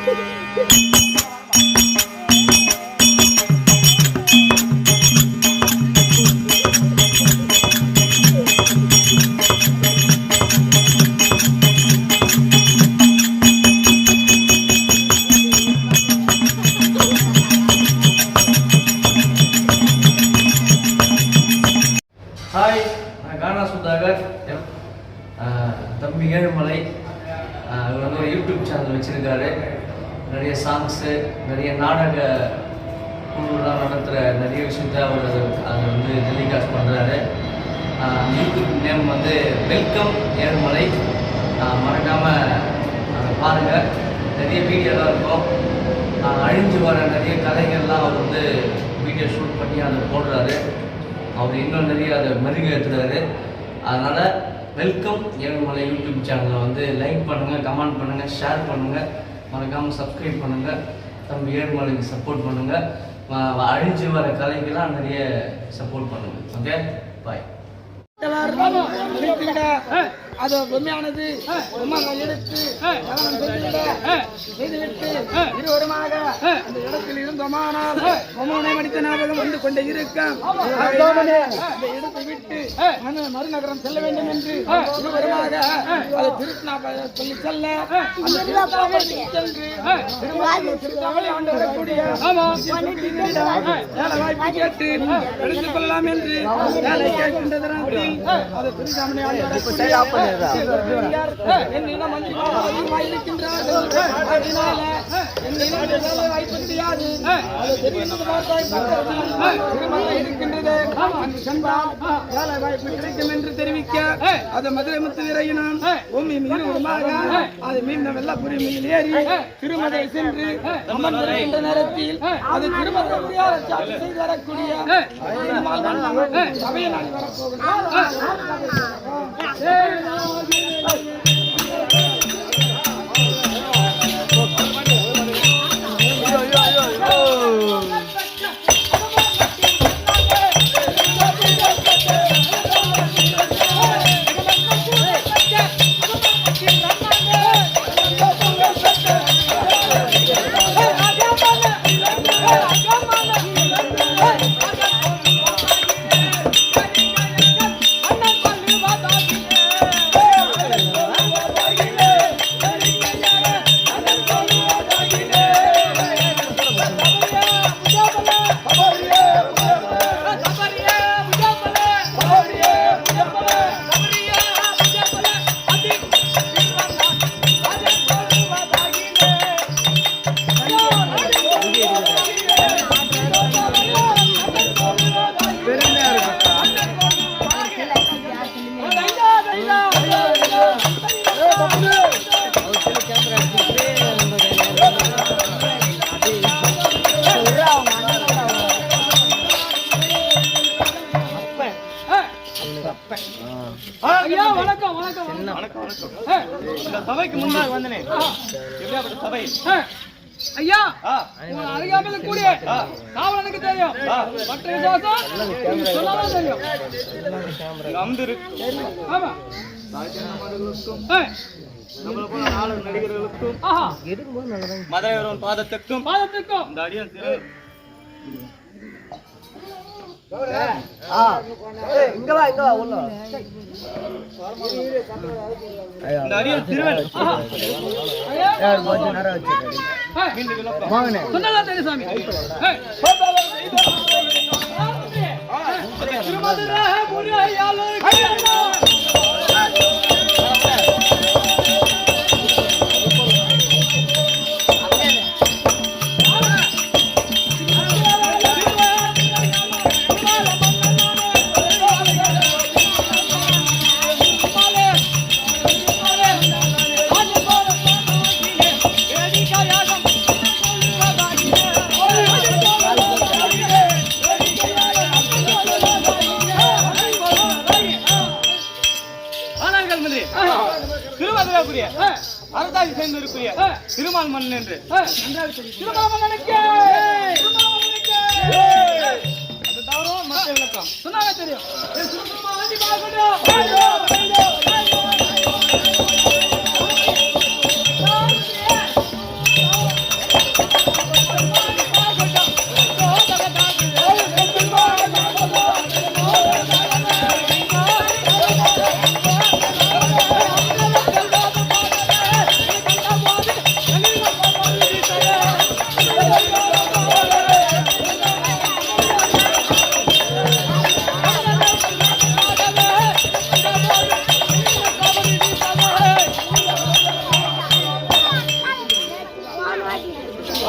Hi, நான் கானா சுதாகர். தம்பி ஏழுமலை அவர் வந்து ஒரு யூடியூப் சேனல் வச்சுருக்காரு. நிறைய சாங்ஸு, நிறைய நாடக குழுலாம் நடத்துகிற நிறைய விஷயத்த அவர் அதை வந்து டெலிகாஸ்ட் பண்ணுறாரு. யூடியூப் நேம் வந்து வெல்கம் ஏழுமலை. மறக்காமல் அதை பாருங்கள். நிறைய வீடியோலாம் இருக்கும். அழிஞ்சு வர நிறைய கதைகள்லாம் அவர் வந்து வீடியோ ஷூட் பண்ணி அதை போடுறாரு. அவர் இன்னும் நிறைய அதை மெருகேற்றுறாரு. அதனால் வெல்கம் ஏழுமலை யூடியூப் சேனலை வந்து லைக் பண்ணுங்கள், கமெண்ட் பண்ணுங்கள், ஷேர் பண்ணுங்கள், மறக்காமல் சப்ஸ்கிரைப் பண்ணுங்கள். தம்பி ஏழுமலைக்கு சப்போர்ட் பண்ணுங்கள். அழிஞ்சு வர கலைக்கெல்லாம் நிறைய சப்போர்ட் பண்ணுங்கள். ஓகே, பாய். அது பொம்மையானது எடுத்து செய்துவிட்டு இருவருமாக அந்த இடத்தில் இருந்தோமானால் பொம்மனை மடித்த ஞாபகம் வந்து கொண்டே இருக்க அந்த இடத்தை விட்டு மறுநகரம் செல்ல வேண்டும் என்று இருவருமாக அதை திருத்தா சொல்லி செல்ல அந்த சென்று திருத்தாவளை ஆண்டு வரக்கூடிய வேலை வாய்ப்பு கேட்டு எடுத்துக் கொள்ளலாம் என்று வேலை கேட்கின்றதற்கு அதை திருச்சாமணி ஆண்டு கிடைக்கும் என்று தெரிவிக்க அது மதுரை முத்து வீரையினான் அது மீண்டும் வெள்ளப்புரி மீது ஏறி திருமதை சென்று அமர்ந்திருக்கின்ற நேரத்தில் அது திருமணம் செய்து வரக்கூடிய சபையை நாடி வரப்போகிறோம். சபைக்கு முன்னால் வந்தனே. சபை ஐயா அருகாமையில் கூடிய காவலனுக்கு தெரியும். மற்ற விசுவாசம் சொன்னாலும் தெரியும். ஆமா, நம்மள போல 4 நடிகர்களுக்கும் மதுரைவரன் பாதத்துக்கும் இந்த அடியன் இங்க வா உள்ள இந்த அடியன் திருவன் யார் கொஞ்ச நேரம் வச்சிருக்காரு வாங்கனே சொன்னதா தெரியும் சாமி. திருமதுரை முனியாலோ அரசாட்சி சேர்ந்திருக்கிற திருமால் மன்னன் என்று திருமால் மன்னனுக்கு அது தவறும் மற்ற விளக்கம் சொன்னாங்க தெரியும்.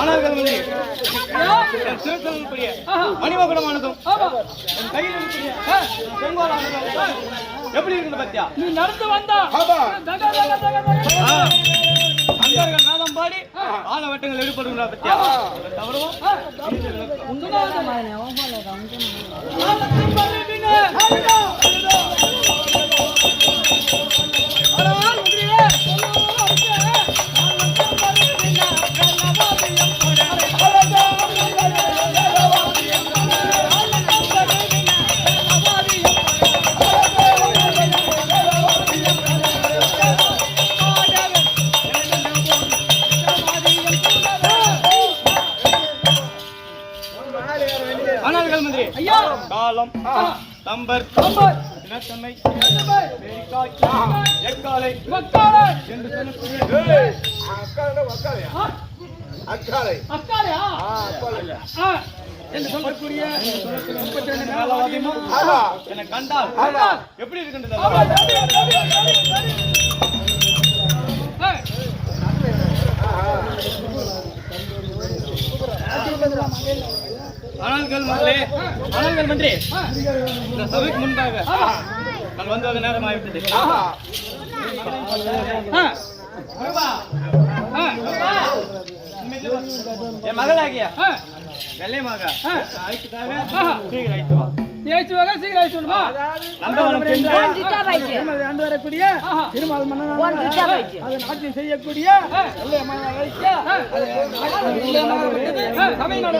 ஆனார்கள் வந்து என் திருத்தலுக்குரிய மணிமகுடமானதும் என் கையில் இருக்கக்கூடிய செங்கோலானதும் எப்படி இருக்குது பத்தியா? நீ நடந்து வந்தா அங்கர்கள் நாதம் பாடி ஆலவட்டங்கள் எடுப்படுங்களா பத்தியா? தவறுவோம் ஆனார்கள் மந்திரி ஐயா காலம் தம்பர் இனத்தன்மை பேரிக்காய் எக்காலை என்று சொல்லக்கூடிய என்று சொல்லக்கூடிய என்னை கண்டால் எப்படி இருக்கின்றது? ஆனால்கள் மந்திரி இந்த சபைக்கு முன்பாக நான் வந்து நேரம் ஆகிவிட்டது. என் மகளாகிய வெள்ளை மக அழைத்துக்காக சீக்கிரம் அழைத்து வா. சீக்கிரம் அழைச்சுடுமா? நந்தவனம் சென்று ஆண்டு வரக்கூடிய திருமால் மன்னன் அதை நாட்டில் செய்யக்கூடிய வெள்ளை மகன் அழைக்க சபையினோட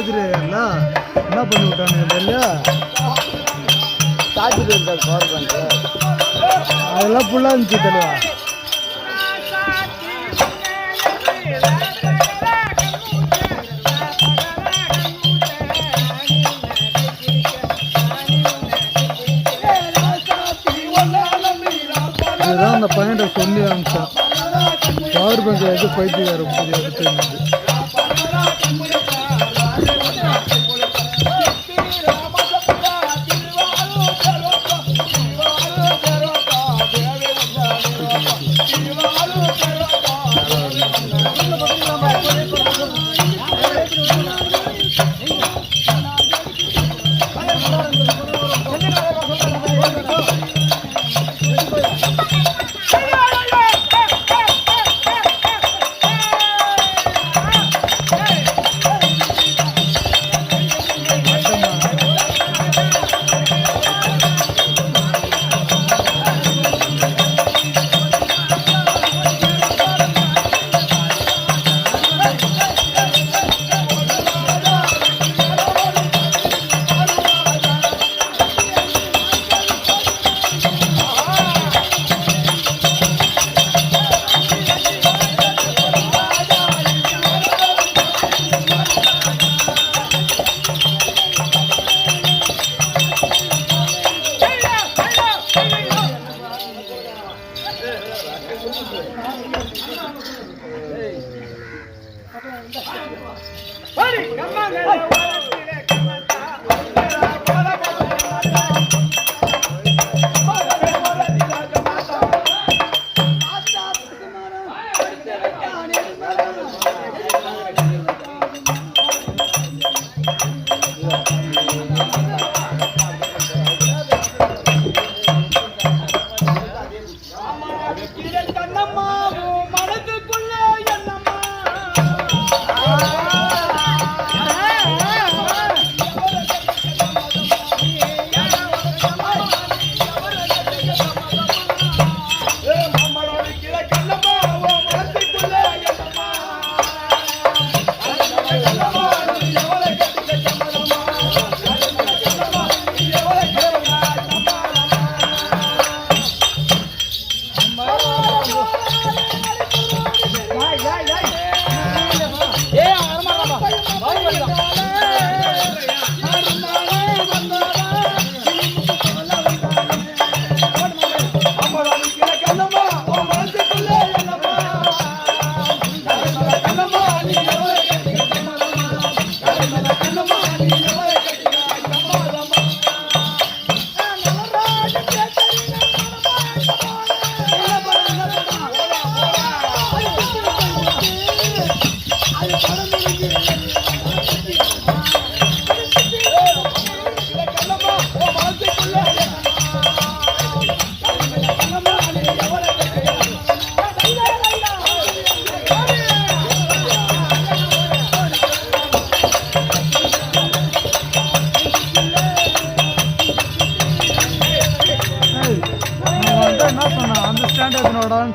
சார்ஜர் இல்லை என்ன பண்ணி விட்டானுங்க இல்லையா சார்ஜர் இருக்காது பவர் பேங்க் அதெல்லாம் ஃபுல்லாக இருந்துச்சு தெளிவா இதுதான் அந்த பையன்கிட்ட சொல்லி அனுப்பிச்சான் பவர் பேங்க் எடுத்து பைத்தியாரு புதிய எடுத்து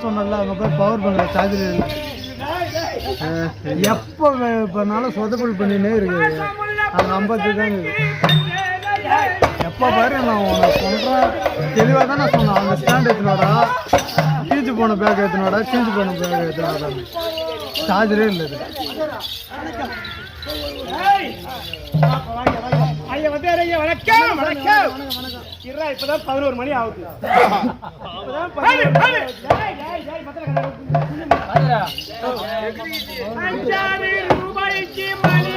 சொன்னல அங்கே போய் பவர் பேங்க் சார்ஜர் எப்போ இப்போனாலும் சொதப்பல் பண்ணினே இருக்குது அது நம்பத்து தான் இருக்குது எப்போ பாரு நான் உனக்கு சொல்கிறேன் தெளிவாக தான் நான் சொன்னேன் அந்த ஸ்டாண்ட் எடுத்துனோடா கீழ்ச்சி போன பேக் எடுத்துனோடா கீழ்ச்சி போன பேக் எடுத்துனோடா சார்ஜரே இல்லை வணக்கம் வணக்கம் இப்பதான் 11 மணி ஆகுது ரூபாய்க்கு மணி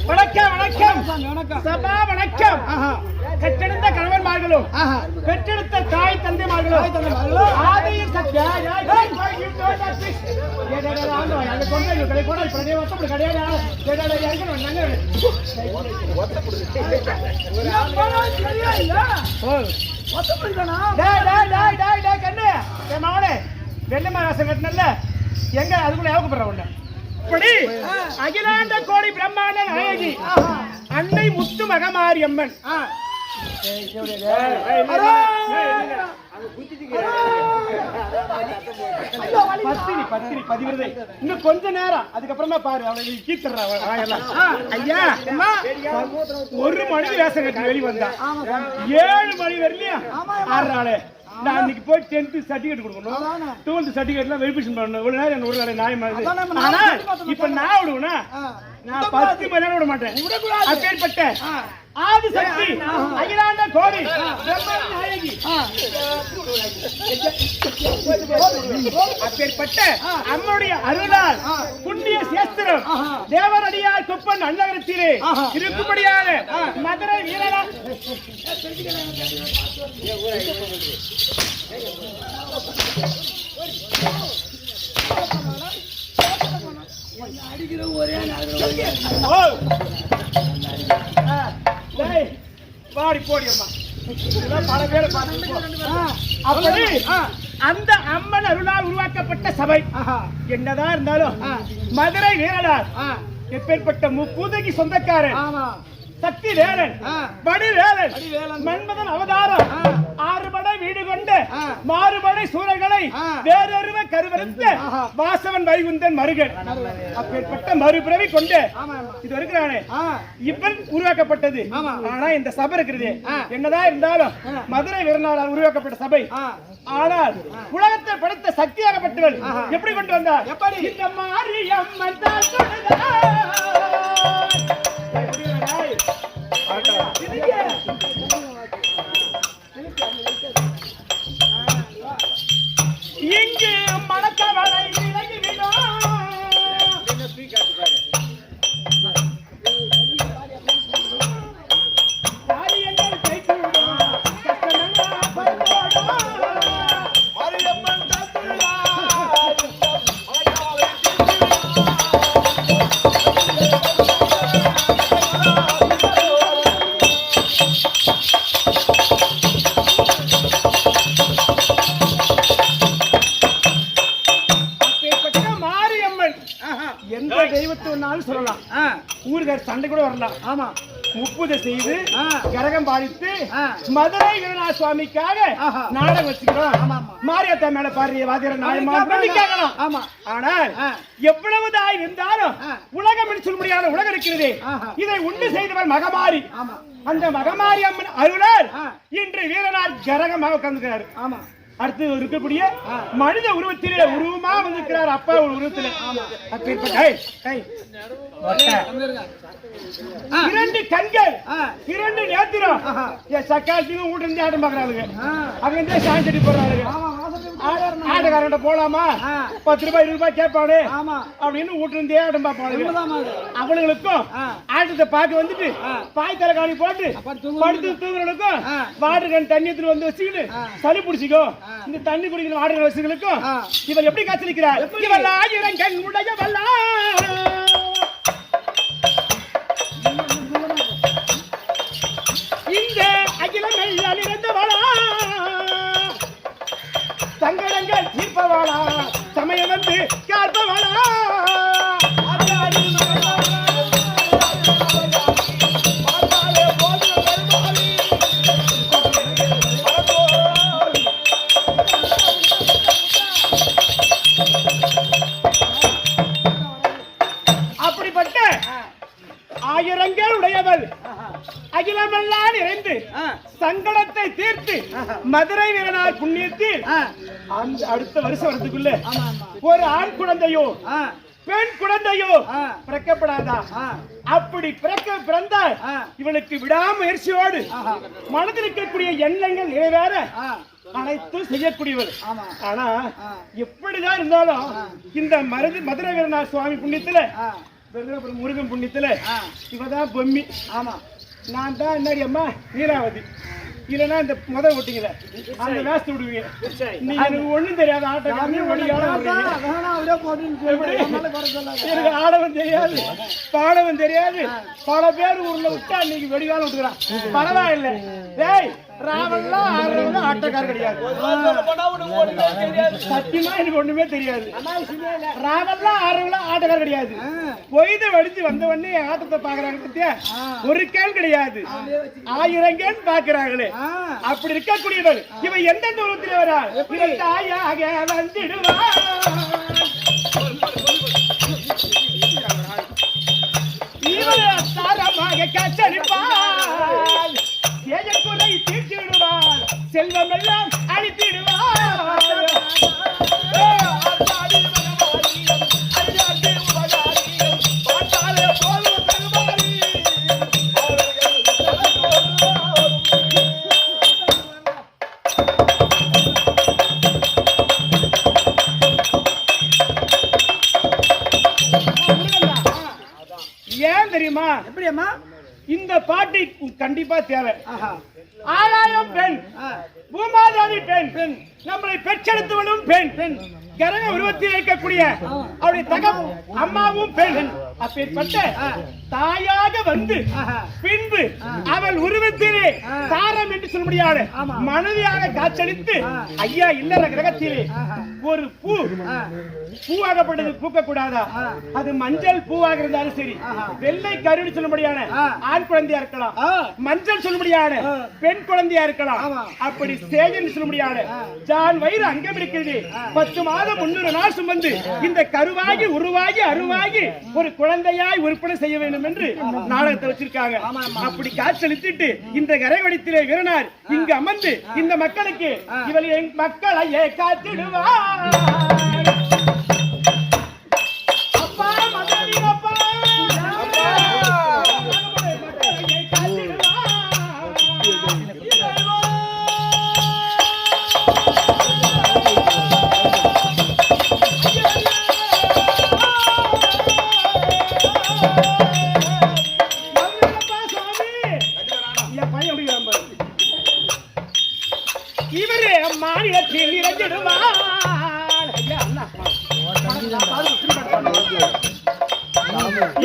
வணக்கம் வணக்கம் சபா வணக்கம் பெற்றெடுத்த கணவன்மார்களும் பெற்றெடுத்த தாய் தந்தைமார்களும் ஆதியில் சத்யா எங்க அதுக்குள்ள யோகப்படுற ஒண்ணு இப்படி அகிலாண்ட கோடி பிரம்மாண்ட நாயகி அன்னை முத்து மகமாரி அம்மன் பத்திரி பதிவிரதை இன்னும் கொஞ்ச நேரம் அதுக்கப்புறமா பாரு அவளை கீத்துறா ஐயா ஒரு மணிக்கு வேஷம் கட்டி வெளியே வந்தா 7 மணி வரலையா ஆடுறாளே நான் இன்னைக்கு போய் 10th சர்டிபிகேட் கொடுக்கணும் 12th சர்டிபிகேட்லாம் வெரிஃபிகேஷன் பண்ணணும் ஒரு நேரம் ஒரு வேலை நியாயமாகுது ஆனா இப்ப நான் விடுவேனா நான் 10 மணி நேரம் விட மாட்டேன் அப்பேற்பட்ட ஆதிசக்தி அகிலாண்ட கோடி நாயகி அப்பேற்பட்ட அம்முடைய அருளால் புண்ணிய சேஸ்திரம் தேவரடியார் குப்பன் அன்னகரத்திலே இருக்கும்படியான மதுரை வீரரா அடிக்கிற ஒரே பாடி போடியம்மா பல பேர் அப்படி அந்த அம்மன் அருளால் உருவாக்கப்பட்ட சபை என்னதான் இருந்தாலும் மதுரை வீரனார் எப்பேற்பட்ட முப்பூதைக்கு சொந்தக்காரன் சக்தி வேலன் படி வேலன் மன்மதன் அவதாரம் 6 படை வீடு கொண்டு மாறுபடை சூரர்களை வேறொருவ கருவறுத்த வாசவன் வைகுந்தன் மருகன் அப்பேற்பட்ட மறுபிறவி கொண்டு இது இருக்கிறானே இவன் உருவாக்கப்பட்டது ஆனா இந்த சபை இருக்கிறது என்னதான் இருந்தாலும் மதுரை வீரனாரால் உருவாக்கப்பட்ட சபை ஆனால் உலகத்தை படைத்த சக்தியாகப்பட்டவள் எப்படி கொண்டு வந்தார் எப்படி இந்த மாரியம்மன் இங்கு மணக்கவளை விலகிவிடும் காரியங்கள் கைகூடும் கஷ்டமெல்லாம் பறந்தோடும் மாரியம்மன் எந்த தெய்வத்தை வேணாலும் சொல்லலாம் ஊருக்கார் சண்டை கூட வரலாம் ஆமா முப்புதை செய்து கரகம் பாதித்து மதுரை வீரநாத சுவாமிக்காக நாடகம் வச்சுக்கிறோம் மாரியத்தா மேல பாரு வாதிர நாயகம் ஆமா ஆனால் எவ்வளவுதான் இருந்தாலும் உலகம் சொல்ல முடியாத உலகம் இருக்கிறது இதை உண்டு செய்தவர் மகமாரி அந்த மகமாரி அம்மன் அருளால் இன்று வீரனார் கரகமாக உட்கார்ந்துக்கிறார் ஆமா அடுத்து இருக்கக்கூடிய மனித உருவத்திலே உருவமா வந்திருக்கிறார் அப்பா ஒரு உருவத்திலே இரண்டு கண்கள் இரண்டு நேத்திரம் சக்காலத்தையும் வீட்டு இருந்து ஆட்டம் பாக்குறாங்க அவங்க சாஞ்சடி போடுறாங்க ஆட்டக்காரன் போலாமா 10 ரூபாய் 20 ரூபாய் கேட்பானு அப்படின்னு வீட்டு இருந்தே ஆட்டம் பார்ப்பாங்க அவங்களுக்கும் ஆட்டத்தை பார்க்க வந்துட்டு பாய் தலைகாணி போட்டு படுத்து தூங்குறவங்களுக்கும் வாட்டர் கேன் தண்ணி எடுத்துட்டு வந்து வச்சுக்கிட்டு சளி பிடிச்சிக்கோ இந்த தண்ணி குடிக்கிற வாட்டர் வசதிகளுக்கும் இவர் எப்படி காத்திருக்கிறார் இவர் 1000 கண் உடையவல்லா இந்த அகிலம் எல்லாம் இருந்தவளா சங்கடங்கள் தீர்ப்பவாளா சமயம் வந்து காப்பவாளா அப்படிப்பட்ட ஆயிரங்கள் உடையவள் அகிலமெல்லாம் நிறைந்து சங்கடத்தை தீர்த்து மதுரை வீரனார் புண்ணியத்தில் அடுத்த வருஷம் வரதுக்குள்ள ஒரு ஆண் குழந்தையோ பெண் குழந்தையோ பிறக்கப்படாதா அப்படி பிறந்தால் இவளுக்கு விடாமுயற்சியோடு மனதில் இருக்கக்கூடிய எண்ணங்கள் நிறைவேற அனைத்தும் செய்யக்கூடியவர் ஆனா எப்படிதான் இருந்தாலும் இந்த மதுரை வீரனார் சுவாமி புண்ணியத்துல முருகன் புண்ணியத்துல இவதான் பொம்மி ஆமா நான் தான் என்னடி அம்மா நீராவதி இல்லைன்னா இந்த முதல் ஓட்டிங்கள அந்த வேஸ்ட் விடுவீங்க நீ எனக்கு ஒண்ணும் தெரியாது எனக்கு ஆடவும் தெரியாது பாடவும் தெரியாது பல பேர் ஊர்ல விட்டா இன்னைக்கு வெடிவாலும் விட்டுக்கிறான் பரவாயில்லை டேய் ராவெல்லாம் ஆடுறவங்க ஆட்டக்கார கிடையாது. சத்தியமா எனக்கு ஒண்ணுமே தெரியாது. ராவெல்லாம் ஆடுறவங்க ஆட்டக்கார கிடையாது. பொய்த வடிச்சு வந்த உடனே ஆட்டத்தை பாக்குறாங்க பத்தியா, ஒரு கேள் கிடையாது, 1000 கேள் பாக்குறாங்களே. அப்படி இருக்கக்கூடியவள் இவன் எந்தெந்த உருவத்திலே வரா? இவள் தாயாக வந்துடுவாள், இவள் தாரமாக காட்சளிப்பாள், ஏஜக்குறை தீர்த்திடுவாள், செல்வம் எல்லாம் அழித்திடுவாள். ஏன் தெரியுமா? எப்படி அம்மா? இந்த பாட்டி கண்டிப்பா தேவை. ஆலாயம் பெண், பூமாதாதி பெண், நம்மளை பெற்றெடுத்தவளும் பெண், கரக உருவத்தில் இருக்கக்கூடிய அவருடைய தகம் அம்மாவும் பெண். அப்பேற்பட்ட தாயாக வந்து பின்பு அவள் உருவத்திலே தாரம் என்று சொல்ல முடியாது மனைவியாக காட்சளித்து ஐயா இல்லற கிரகத்திலே ஒரு பூவாகப்பட்டது பூக்க கூடாதா? அது மஞ்சள் பூவாக இருந்தாலும் சரி, வெள்ளை கருன்னு சொல்ல முடியாது ஆண் குழந்தையா இருக்கலாம், மஞ்சள் சொல்ல முடியாது பெண் குழந்தையா இருக்கலாம், அப்படி சேஜன் சொல்ல முடியாது ஜான் வயிறு அங்கம் இருக்கிறது. 10 மாதம் 300 நாள் சுமந்து இந்த கருவாகி உருவாகி அருவாகி ஒரு குழந்தையாய் உற்பத்தி செய்ய வேண்டும் என்று நாடகத்தை வச்சிருக்காங்க. அப்படி காட்சளித்துட்டு இந்த கரைவடித்திலே வீரனார் இங்கு அமர்ந்து இந்த மக்களுக்கு இவள் என் மக்களையே காத்திடுவார். அப்பா மகனே அப்பா மக்களையே காத்திடுவார். இவரே மாநிலத்தில் இறங்கிடுவார்.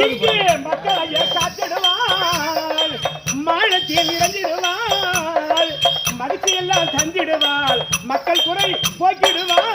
இங்கே மக்களையே காத்திடுவாள், மாநிலத்தில் இறங்கிடுவாள், மதிச்சு எல்லாம் தந்திடுவாள், மக்கள் குறை போக்கிடுவாள்.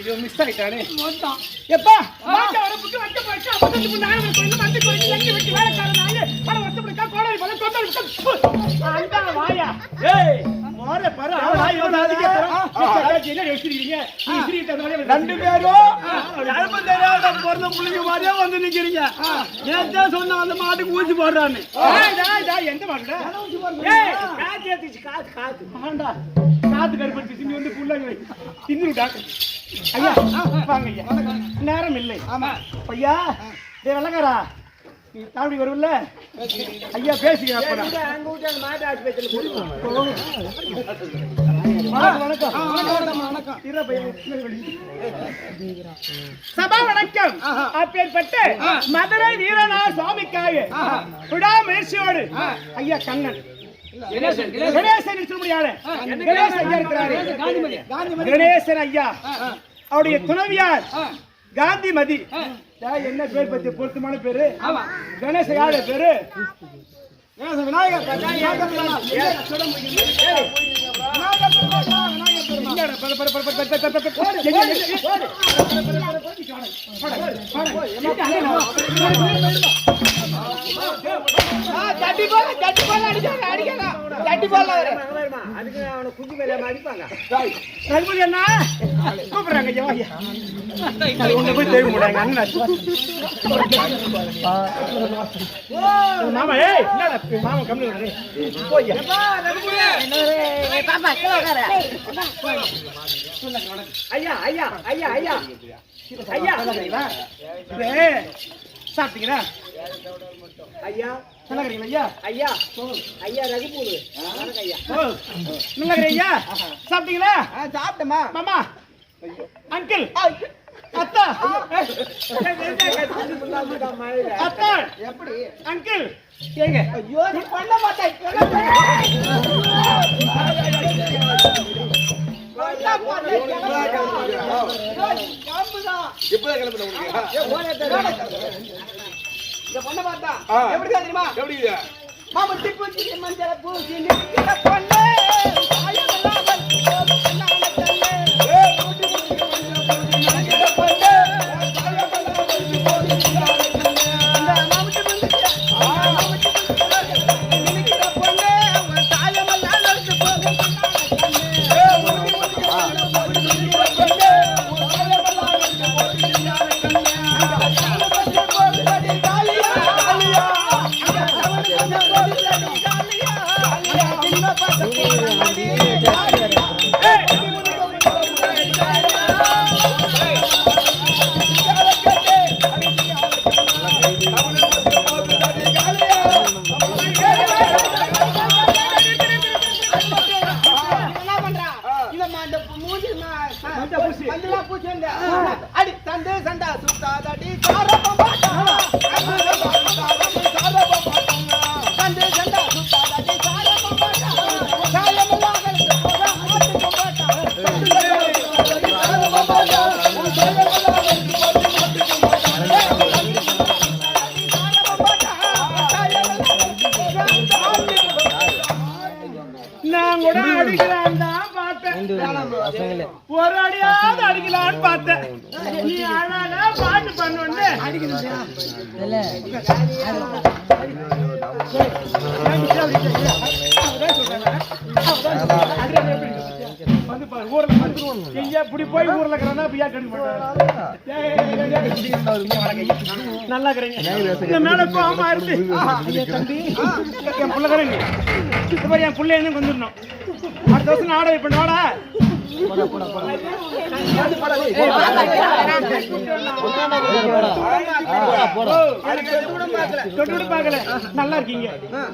ஐயோ மிஸ் ஆயிட்டானே. எப்பா வாங்க வர புக்கு வைக்க போச்சு. அப்படி முன்னால வந்து வந்து போய் லங்கி வெட்டி வேலைக்காரனால பட வந்து புடிக்க கோடரி பல தொண்டல் அந்த வாயா. ஏய் மாரே பாரு வாய் வந்து அதுக்கு தரம் என்ன யோசிக்கிறீங்க? ஈஸ்வரிட்டனால ரெண்டு பேரும் யாரும் தெரியாத பொறந்த புள்ளிங்க மாதிரியே வந்து நிக்கிறீங்க. நேத்தே சொன்ன அந்த மாட்டுக்கு ஊசி போடுறானே. டேய் எந்த மாட்டுடா? ஏய் காத்து ஏத்திச்சு காத்து மாண்டா காத்து கருப்படிச்சு நீ வந்து புள்ளங்க தின்னுடா. ஐயா வாங்க ஐயா, நேரம் இல்லை. ஆமா ஐயா டேய் வெள்ளக்காரா நீ தாண்டி வருவல்ல ஐயா பேசிக்க. அப்ப அங்க ஊட்ட மாட்டு ஆஸ்பத்திரியில போடுவோம். வணக்கம் வணக்கம் சபா வணக்கம். அப்பேற்பட்ட மதுரை வீரனார் சுவாமிக்காக விடாமுயற்சியோடு ஐயா கண்ணன் கணேசன் சொல்ல முடியாது கணேசன் ஐயா இருக்கிறாரு. கணேசன் ஐயா அவருடைய துணைவியார் காந்திமதி. என்ன பேர் பத்தி பொருத்தமான பேரு? கணேச யாரு பேரு? விநாயகர். விநாயகர் தட்டி போல அடிக்கலாம் தட்டி போல அதுக்கு அவனை குஞ்சு மேல அடிப்பாங்க. ரகுபதி அண்ணா கூப்பிடுறாங்க ஐயா ஐயா. அது ஒண்ணு போய் தேவை முடியாங்க அண்ணன். மாமா ஏய் என்னடா மாமா கம்மி பண்ணு. போய்யா. பாப்பா கிலோக்கார ஐயா ஐயா ஐயா ஐயா ஐயா ஏய் சாப்பிட்டீங்களா ஐயா நல்லா இருக்கீங்களா ஐயா ஐயா ரகுபூரு வணக்கம் ஐயா நல்லா இருக்கீங்க சாப்பிட்டீங்களா சாப்பிட்டமா மாமா அங்கிள் அத்தா அத்தா எப்படி அங்கிள் ஏங்க ஐயோ நீ பண்ண மாட்டேன் அடி தந்து சண்டா சுத்தாதடி நான் கூட அடிக்கிறான் தான் பார்த்தேன் ஒரு அடியாவது அடிக்கலான்னு பார்த்தேன் நீ அழகா பாட்டு பண்ணுன்னு வந்து பாரு ஊர்ல எங்க இப்படி போய் ஊர்ல இருக்கிறதா பியா கடி நல்லா இருக்கிறீங்க இந்த மேல கோவமா இருக்கு தம்பி என் பிள்ளைக்கிறேன் இந்த மாதிரி என் பிள்ளை என்ன வந்துடணும் அடுத்த வருஷம் நாடகம் இப்ப நாடா நல்லா இருக்கீங்க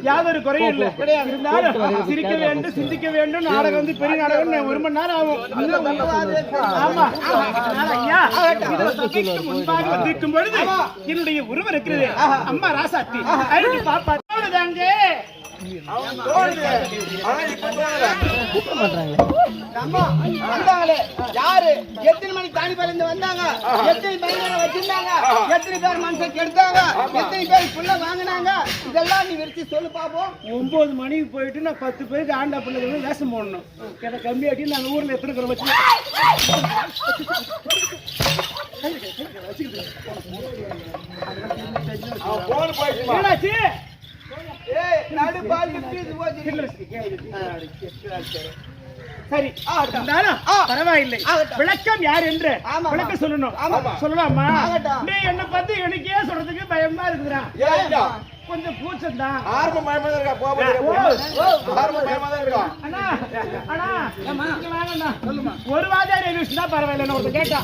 யாதொரு குறையும் இல்ல இருந்தாலும் சிரிக்க வேண்டும் சிந்திக்க வேண்டும் நாடகம் வந்து பெரிய நாடகம் ஒரு மணி நேரம் ஆகும் ஆமா ஐயா முன்பாக வந்திருக்கும் பொழுது என்னுடைய உருவம் இருக்கிறது அம்மா ராசாத்தி அழுது பாப்பா தாங்க யாரு எத்தனை மணி தாண்டி பேர் வந்தாங்க எத்தனை பேர் வச்சிருந்தாங்க எத்தனை பேர் மனுஷன் கெடுத்தாங்க எத்தனை பேர் புள்ள வாங்கினாங்க இதெல்லாம் நீ விரிச்சு சொல்லு பாப்போம் 9 மணிக்கு போயிட்டு நான் 10 பேருக்கு ஆண்டா பிள்ளைங்க வேஷம் போடணும் கேட்ட கம்மியாட்டி நாங்க ஊர்ல எத்தனை பேர் வச்சு சரி பரவாயில்லை விளக்கம் யார் என்று விளக்கம் சொல்லணும் சொல்லலாமா நீ என்ன பத்தி எனக்கே சொல்றதுக்கு பயமா இருக்குறா கொஞ்சம் கூச்சம் தான் ஆரம்ப பயமா இருக்கா ஒரு வாதியார் எழுதினா பரவாயில்ல ஒருத்தர் கேட்டா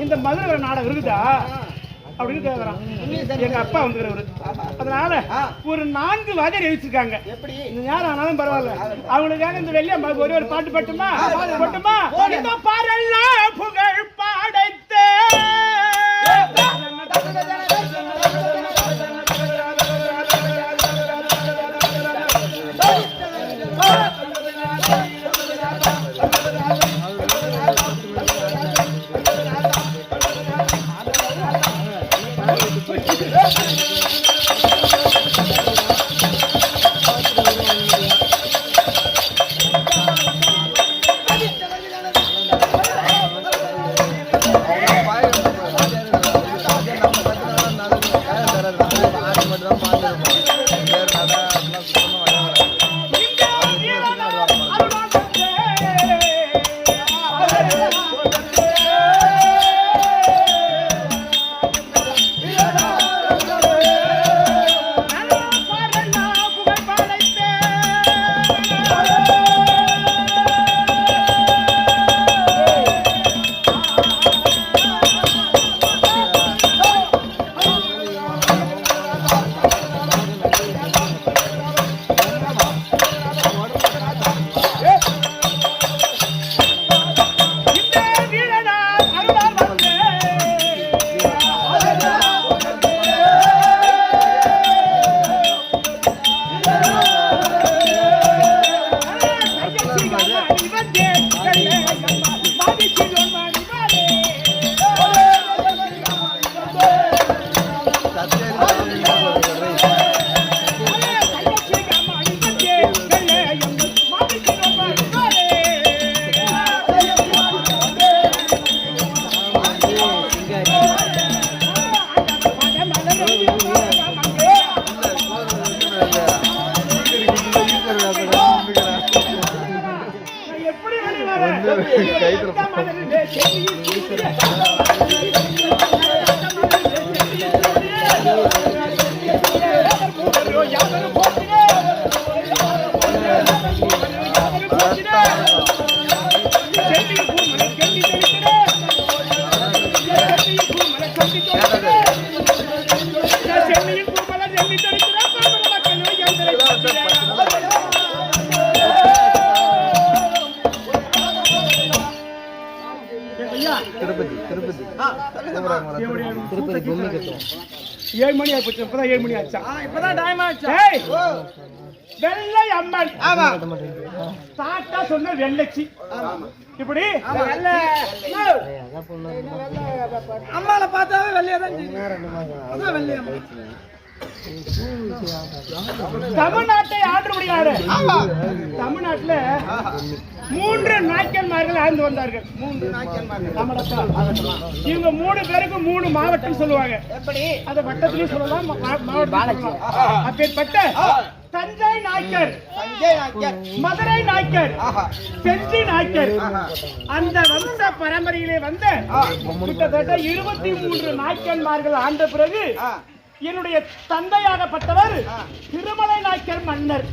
இந்த மதுரை நாடகம் இருக்குதா அப்படின்னு கேக்குறான் எங்க அப்பா வந்துக்கிறவரு அதனால ஒரு 4 வாதியார் எழுதிருக்காங்க யார் ஆனாலும் பரவாயில்ல அவங்களுக்காக இந்த வெள்ளியா ஒரே ஒரு பாட்டு பட்டுமா இந்த பாடெல்லாம் புகழ் பாடைத்தே திருப்பதி 7 மணி ஆச்சு. இப்பதான் 7 மணி ஆச்சா? இப்பதான் டைம் ஆச்சு. வெள்ளை அம்மன். தாத்தா சொன்ன வெள்ளச்சி. இப்படி அம்மாவை பார்த்தாவே வெள்ளையாதான் தெரியும். தமிழ்நாட்டை ஆண்டு முடியாது. தமிழ்நாட்டுல 3 நாய்க்கன்மார்கள் ஆழ்ந்து வந்தார்கள். 3 நாய்க்கன்மார்கள். இவங்க 3 பேருக்கு 3 மாவட்டம் சொல்லுவாங்க. எப்படி? அந்த வட்டத்திலையும் சொல்லலாம், மாவட்டம். அப்பேற்பட்ட தஞ்சை நாய்க்கர், மதுரை நாய்க்கர், செஞ்சி நாய்க்கர், அந்த வம்ச பரம்பரையிலே வந்த கிட்டத்தட்ட 23 நாய்க்கன்மார்கள் ஆண்ட பிறகு என்னுடைய தந்தையாகப்பட்டவர் திருமலை நாய்க்கர் மன்னர்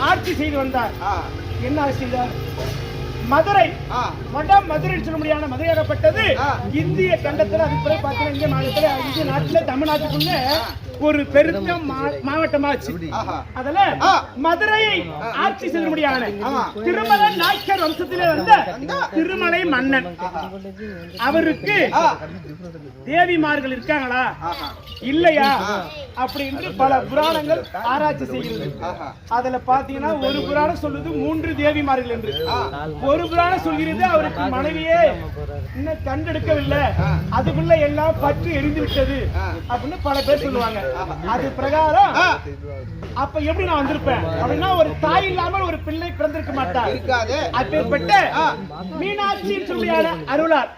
ஆட்சி செய்து வந்தார். என்ன ஆட்சி செய்தார்? மதுரை, மதுரை சொல்ல முடியாத மதுரையாகப்பட்டது இந்திய கண்டத்தில். அது பிறகு பார்த்தீங்கன்னா இந்திய மாநிலத்தில், இந்திய நாட்டில், தமிழ்நாட்டுக்குள்ள ஒரு பெருத்த மாவட்டமாச்சு. அதுல மதுரையை ஆட்சி செய்ய முடியாது திருமலை நாய்க்கர் வம்சத்திலே வந்த திருமலை மன்னன். அவருக்கு தேவிமார்கள் இருக்காங்களா இல்லையா அப்படி என்று பல புராணங்கள் ஆராய்ச்சி செய்கிறது. அதுல பாத்தீங்கன்னா ஒரு புராணம் சொல்லுது 3 தேவிமார்கள் என்று, ஒரு புராணம் சொல்கிறது அவருக்கு மனைவியே இன்னும் கண்டெடுக்கவில்லை, அதுக்குள்ள எல்லாம் பற்றி எரிந்து விட்டது அப்படின்னு பல பேர் சொல்லுவாங்க. அது பிரகாரம் அப்ப எப்படி நான் வந்திருப்பேன் அப்படின்னா, ஒரு தாய் இல்லாமல் ஒரு பிள்ளை பிறந்திருக்க மாட்டார். அப்பேற்பட்ட மீனாட்சி சொல்லியான அருளார்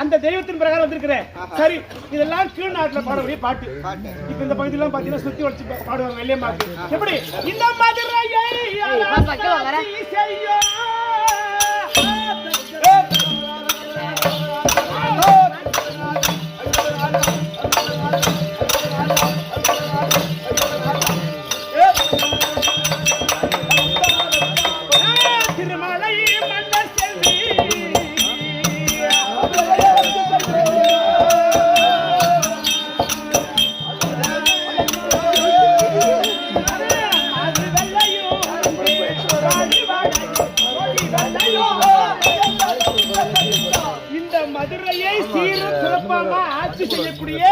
அந்த தெய்வத்தின் பிரகாரம் வந்திருக்கிறேன். சரி, இதெல்லாம் கீழ் நாட்டுல பாடக்கூடிய பாட்டு. இப்ப இந்த பகுதியெல்லாம் பாத்தீங்கன்னா சுத்தி வச்சு பாடுவாங்க வெள்ளையம்மாக்கு. எப்படி இந்த மதுரையை மதுரையை சீரும் சிறப்பாக ஆட்சி செய்யக்கூடிய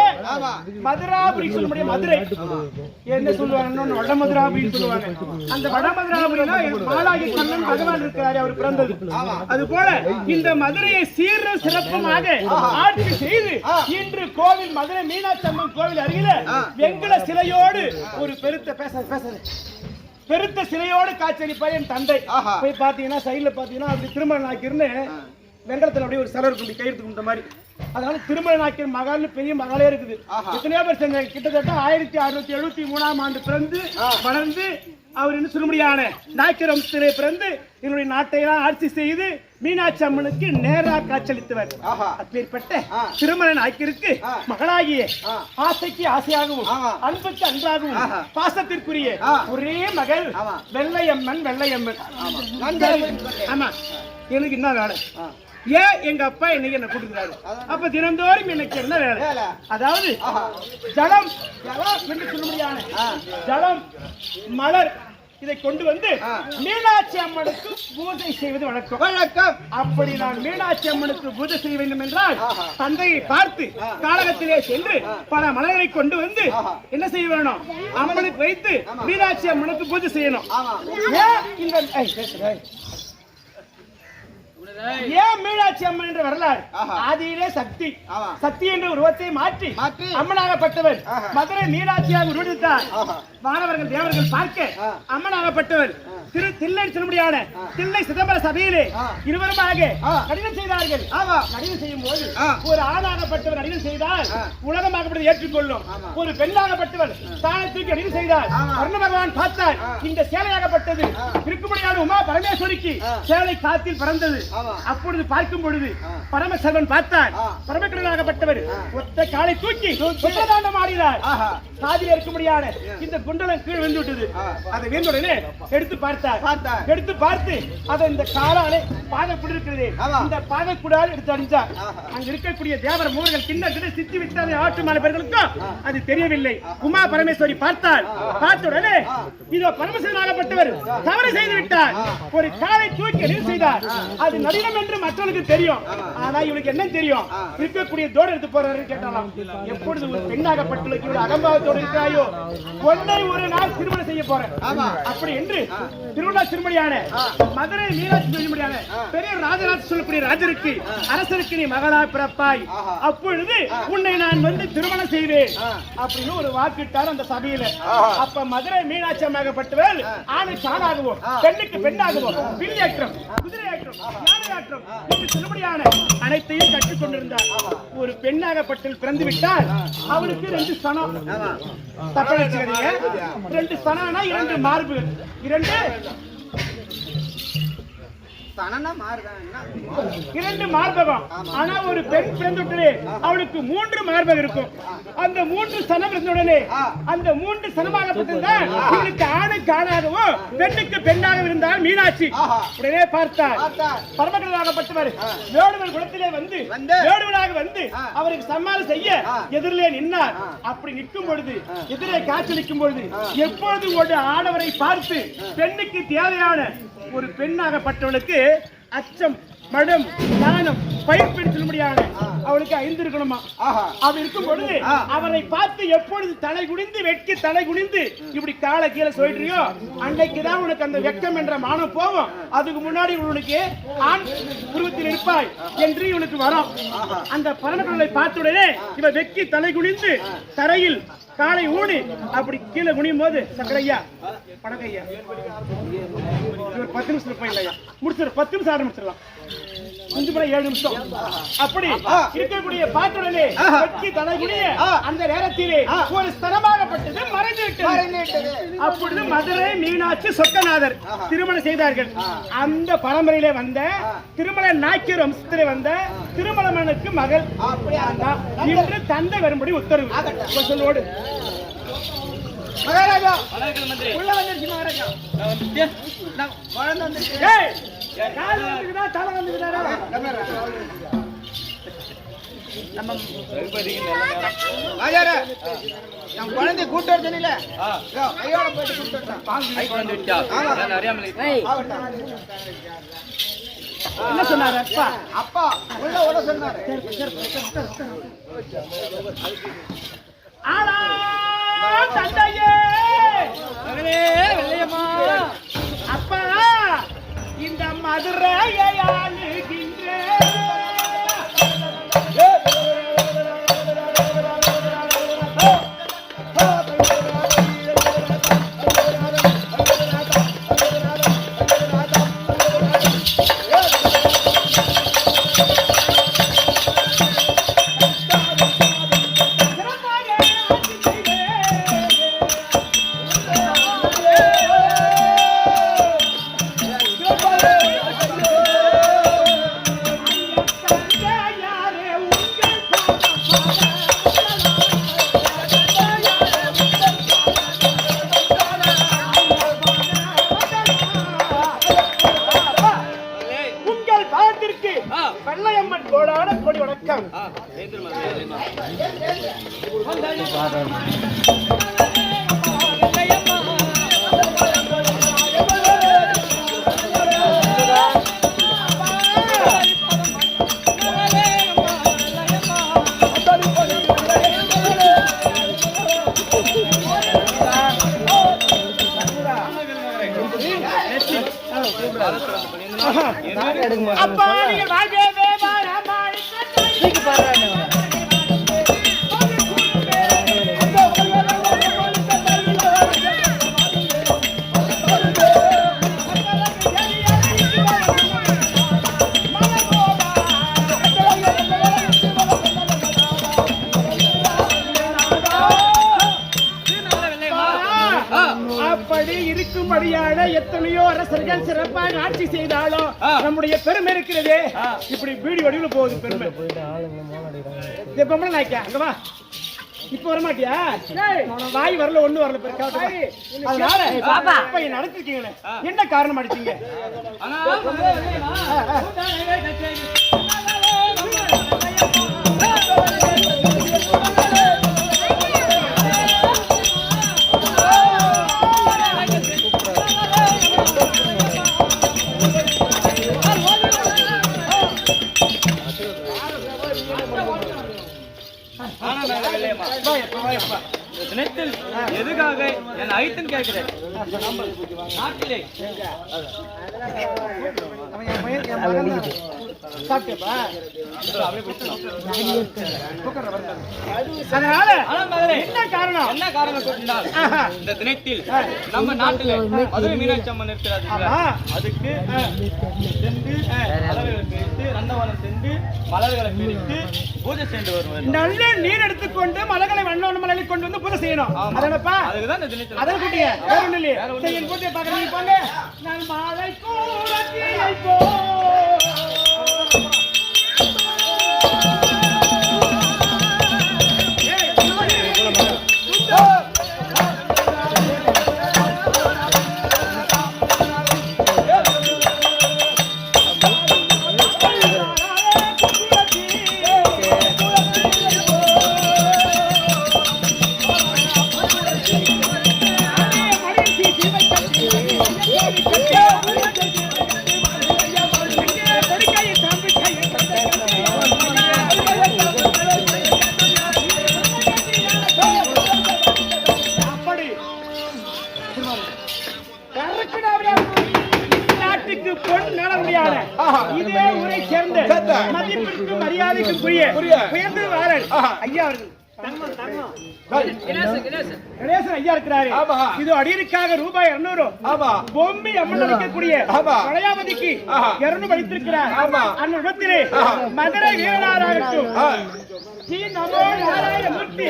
மதுராபுரி சொல்ல முடியும். மதுரை என்ன சொல்லுவாங்க? வடமதுராபுரின்னு சொல்லுவாங்க. அந்த வடமதுராபுரினா மாலாகி கண்ணன் பகவான் இருக்கிறாரு, அவர் பிறந்தது. அது போல இந்த மதுரையை சீரும் சிறப்புமாக ஆட்சி செய்து இன்று கோவில் மதுரை மீனாட்சி அம்மன் கோவில் அருகில வெங்கல சிலையோடு ஒரு பெருத்த சிலையோடு காட்சியளிப்பார் என் தந்தை. போய் பாத்தீங்கன்னா சைட்ல பாத்தீங்கன்னா அப்படி திருமண நாய்க்கிருந்து வெங்கலத்துல அப்படியே ஒரு சிலை இருக்கும், கையெழுத்து கும்பிட்ட மாதிரி. அதனால திருமண நாய்க்கர் மகால்னு பெரிய மகாலே இருக்குது. எத்தனையோ பேர் செஞ்சாங்க. கிட்டத்தட்ட 1673ஆம் ஆண்டு பிறந்து வளர்ந்து அவர் என்ன சொல்ல முடியான நாய்க்கர் வம்சத்திலே பிறந்து என்னுடைய நாட்டையெல்லாம் ஆட்சி செய்து மீனாட்சி அம்மனுக்கு நேராக காட்சியளித்தவர். அப்பேற்பட்ட திருமண நாய்க்கருக்கு மகளாகிய ஆசைக்கு ஆசையாகவும் அன்புக்கு அன்பாகவும் பாசத்திற்குரிய ஒரே மகள் வெள்ளையம்மன். ஆமா, எனக்கு என்ன வேலை? ஏன் எங்க அப்பா இன்னைக்கு என்ன கூட்டுக்கிறாரு? அப்ப தினந்தோறும் எனக்கு என்ன வேலை? அதாவது ஜலம் என்று சொல்ல முடியாது, ஜலம், மலர் இதை கொண்டு வந்து மீனாட்சி அம்மனுக்கு பூஜை செய்வது வழக்கம். அப்படி நான் மீனாட்சி அம்மனுக்கு பூஜை செய்ய வேண்டும் என்றால் தந்தையை பார்த்து காலகத்திலே சென்று பல மலர்களை கொண்டு வந்து என்ன செய்ய வேணும்? அம்மனுக்கு வைத்து மீனாட்சி அம்மனுக்கு பூஜை செய்யணும். ஏன் மீனாட்சி அம்மன் என்ற வரலாறு? ஆதியிலே சக்தி என்ற உருவத்தை மாற்றி அம்மனாகப்பட்டவர் மதுரை மீனாட்சியாக உருவெடுத்தார். வானவர்கள் தேவர்கள் பார்க்க அம்மனாகப்பட்டவர் தில்லை செல்லும்படியான தில்லை சிதம்பர சபையிலே இருவருமாக கடிதம் செய்தார்கள். கடிதம் செய்யும் போது ஒரு ஆணாகப்பட்டவர் கடிதம் செய்தால் உலகமாகப்பட்டது ஏற்றுக்கொள்ளும். ஒரு பெண்ணாகப்பட்டவர் ஸ்தானத்துக்கு கடிதம் செய்தால் வர்ண பகவான் பார்த்தார். இந்த சேலையாகப்பட்டது இருக்கும்படியான உமா பரமேஸ்வரிக்கு சேலை காத்தில் பறந்தது. அப்பொழுது பார்க்கும் பொழுது பரமசர்வன் பார்த்தார். பரமக்கடனாகப்பட்டவர் ஒத்த காலை தூக்கி சுத்ததாண்டம் ஆடினார். காதில் இருக்கும்படியான இந்த குண்டலம் கீழ் விழுந்து விட்டது. அதை விழுந்த உடனே எடுத்து பார்த்தார். எடுத்து பார்த்து அதை இந்த காலாலே பாதைக்குடி இருக்கிறது, இந்த பாதைக்குடால் எடுத்து அடித்தார். அங்க இருக்கக்கூடிய தேவர மூவர்கள் கிண்ண சித்தி விட்டாத ஆட்டுமான பேர்களுக்கும் அது தெரியவில்லை. உமா பரமேஸ்வரி பார்த்தார். பார்த்த உடனே இதோ பரமசிவனாகப்பட்டவர் தவறு செய்து விட்டார். ஒரு காலை தூக்கி எதிர் செய்தார். அது நடினம் என்று மற்றவர்களுக்கு தெரியும். ஆனா இவனுக்கு என்ன தெரியும்? இருக்கக்கூடிய தோடு எடுத்து போறாரு கேட்டாலாம். எப்பொழுது ஒரு பெண்ணாகப்பட்டவளுக்கு இவரு அகம்பாவத்தோடு இருக்கிறாயோ ஒன்றை ஒரு நாள் திருமணம் செய்ய போறேன் அப்படி என்று திருவிழா திருமணியான மதுரை மீனாட்சி திருமணியான பெரிய ராஜராஜ சொல்லக்கூடிய ராஜருக்கு அரசருக்கு நீ மகளா பிறப்பாய், அப்பொழுது உன்னை நான் வந்து திருமணம் செய்வேன் அப்படின்னு ஒரு வாக்கிட்டார் அந்த சபையில. அப்ப மதுரை மீனாட்சி அம்மாகப்பட்டவள் ஆணுக்கு ஆணாகவும் பெண்ணுக்கு பெண்ணாகவும் வில்லியாற்றம் குதிரையாற்றம் யானையாற்றம் என்று சொல்லும்படியான அனைத்தையும் கற்றுக் கொண்டிருந்தார். ஒரு பெண்ணாகப்பட்டவள் பிறந்து விட்டால் அவளுக்கு 2 சனம். தப்படிச்சுக்கிறீங்க, 2 சனம்னா 2 மார்புகள். 2 மார்பகம். ஆனா ஒரு பெண் பிறந்துடனே அவளுக்கு 3 மார்பகம் இருக்கும். அந்த 3 சனம் இருந்தவுடனே அந்த 3 சனமாகப்பட்டிருந்தால் இவளுக்கு ஆணுக்கு ஆணாகவும் பெண்ணுக்கு பெண்ணாக இருந்தால் மீனாட்சி. உடனே பார்த்தார். பரமக்கடனாகப்பட்டவர் வேடுவன் குலத்திலே வந்து வேடுவனாக வந்து அவருக்கு சம்மானம் செய்ய எதிரிலே நின்றார். அப்படி நிற்கும் பொழுது எதிரே காட்சியளிக்கும் பொழுது எப்பொழுது ஒரு ஆடவரை பார்த்து பெண்ணுக்கு தேவையான ஒரு பெண்ணாகப்பட்டவளுக்கு அச்சம் மடம் தானம் பயிர்ப்பிடி சொல்லும்படியான அவளுக்கு 5 இருக்கணுமா. அவள் இருக்கும் பொழுது அவரை பார்த்து எப்பொழுது தலை குனிந்து வெட்கி தலை குனிந்து இப்படி காலை கீழே சொல்றியோ அன்னைக்குதான் உனக்கு அந்த வெட்கம் என்ற மானம் போகும். அதுக்கு முன்னாடி உனக்கு ஆண் உருவத்தில் இருப்பாய் என்று இவனுக்கு வரும். அந்த பரமக்கடலை பார்த்த உடனே இவ வெட்கி தலை குனிந்து தரையில் காலை ஊனி அப்படி கீழே குனியும் போது சக்கரையா பணக்கையா ஒரு 10 நிமிஷம் போயிடலையா முடிச்சிடும். 10 நிமிஷம் முடிச்சிடலாம். 7 நிமிஷம் அப்படி இருக்கக்கூடிய பாத்துடனே வெட்கி தலைகுனிய அந்த நேரத்திலே ஒரு ஸ்தலமாகப்பட்டது மறைந்து விட்டது. அப்பொழுது மதுரை மீனாட்சி சொக்கநாதர் திருமணம் செய்தார்கள். அந்த பரம்பரையிலே வந்த திருமண நாய்க்கர் வம்சத்திலே வந்த திருமணமனுக்கு மகள் இன்று தந்தை வரும்படி உத்தரவு சொல்லோடு. மகாராஜா உள்ள வந்துருச்சு. மகாராஜா குழந்தை வந்துருச்சு. கால் வந்துக்குதா தலை வந்துக்குதாரா? நம்ம குழந்தை கூட்டு வரல கையோட போயிட்டு கூட்டு என்ன சொன்னாரு அப்பா? அப்பா உள்ள ஓட சொன்னாரு. ஆனா தந்தையே மகனே வெள்ளையம்மா அப்பா இந்த மதுரையை ஆளுகின்ற வெள்ளையம்மன் கோடான கொடி வணக்கம். அப்பா நீங்க வாழ்வே அவர்கள் சிறப்பாக ஆட்சி செய்தாலும் நம்முடைய பெருமை இருக்கிறதே இப்படி பீடி வடிவில் போகுது பெருமை. பொம்பளை நாய்க்கா அங்க வா. இப்ப வர மாட்டியா? வாய் வரல ஒண்ணு வரல அதனால இப்ப நடத்திருக்கீங்களே என்ன காரணம் அடிச்சீங்க? எதுக்காக என் ஐத்தன் கேட்கிறேன் நாட்டிலே அதனால என்ன காரணம் இந்த தினத்தில் நம்ம நாட்டில் மதுரை மீனாட்சி அம்மன் இருக்கிறார். அதுக்கு சென்று மலர்களை பிரித்து நந்தவனம் சென்று மலர்களை பிரித்து பூஜை செய்து வருவார். நல்ல நீர் எடுத்துக்கொண்டு மலர்களை வண்ண மலர்களை கொண்டு வந்து பூஜை செய்யணும். அதனப்பா அதுக்குதான் இந்த தினத்தில் அதன் குட்டிய வேற ஒண்ணு இல்லையே. என் பூஜையை பார்க்கறீங்க போங்க. நான் மாலை கூடத்தியை போ இதே ஊரை சேர்ந்த மதிப்பிற்கு மரியாதைக்குரிய உயர்ந்த வாரர் ஐயா அவர்கள் கணேசன் ஐயா இருக்கிறாரு. இது அடியனுக்காக ரூபாய் 200 பொம்மி அம்மன் அளிக்கக்கூடிய பழையாவதிக்கு 200 வைத்திருக்கிறார். அந்த இடத்திலே மதுரை வீரனாராகட்டும் ஸ்ரீ நமோ நாராயணமூர்த்தி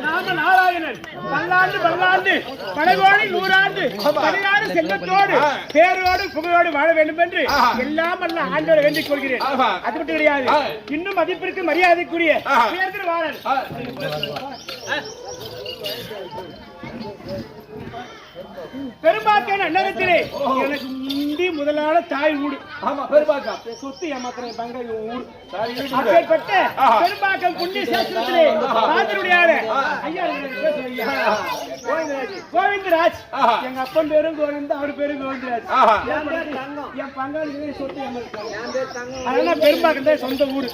நாம நாராயணன் பல்லாண்டு பல்லாண்டு பலகோடி 100 ஆண்டு 16 செல்வத்தோடு பேரோடு புகழோடு வாழ வேண்டும் என்று எல்லாம் அல்ல ஆண்டோட வேண்டிக் கொள்கிறேன். அது மட்டும் கிடையாது, இன்னும் மதிப்பிற்கு மரியாதைக்குரிய வாழன் பெரும்பாக்கான அன்னத்திலே எனக்கு முந்தி முதலான தாய் வீடு. பெரும்பாக்கம் சொத்து ஏமாத்திர பங்க ஊர். அப்பேற்பட்ட பெரும்பாக்கம் புண்ணிய சேத்திரத்திலே கோவிந்தராஜ் எங்க அப்பன் பேரும் கோவிந்த அவர் பேரும் கோவிந்தராஜ். என் பங்காளி சொத்து ஏமாத்திட்டாங்க. அதெல்லாம் பெரும்பாக்கம் தான் சொந்த ஊரு.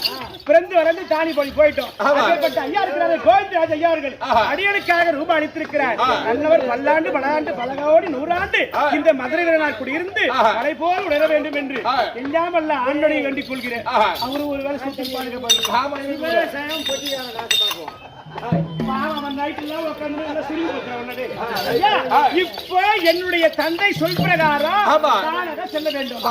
பிறந்து வளர்ந்து தானி பண்ணி போயிட்டோம். அப்பேற்பட்ட ஐயா இருக்கிறாரு கோவிந்தராஜ் ஐயா அவர்கள் அடியனுக்காக ரூபாய் அளித்திருக்கிறார். நல்லவர் பல்லாண்டு பலாண்டு பலகோடி 100 ஆண்டு இந்த மதுரை வீரனார் கூடியிருந்து மலை போல் உணர வேண்டும் என்று எல்லாம் அல்ல ஆண்டனை வேண்டிக் கொள்கிறேன். அவரு ஒரு வேலை சுத்தி இப்ப என்னுடைய தந்தை சொல் பிரகாரம் செல்ல வேண்டும்.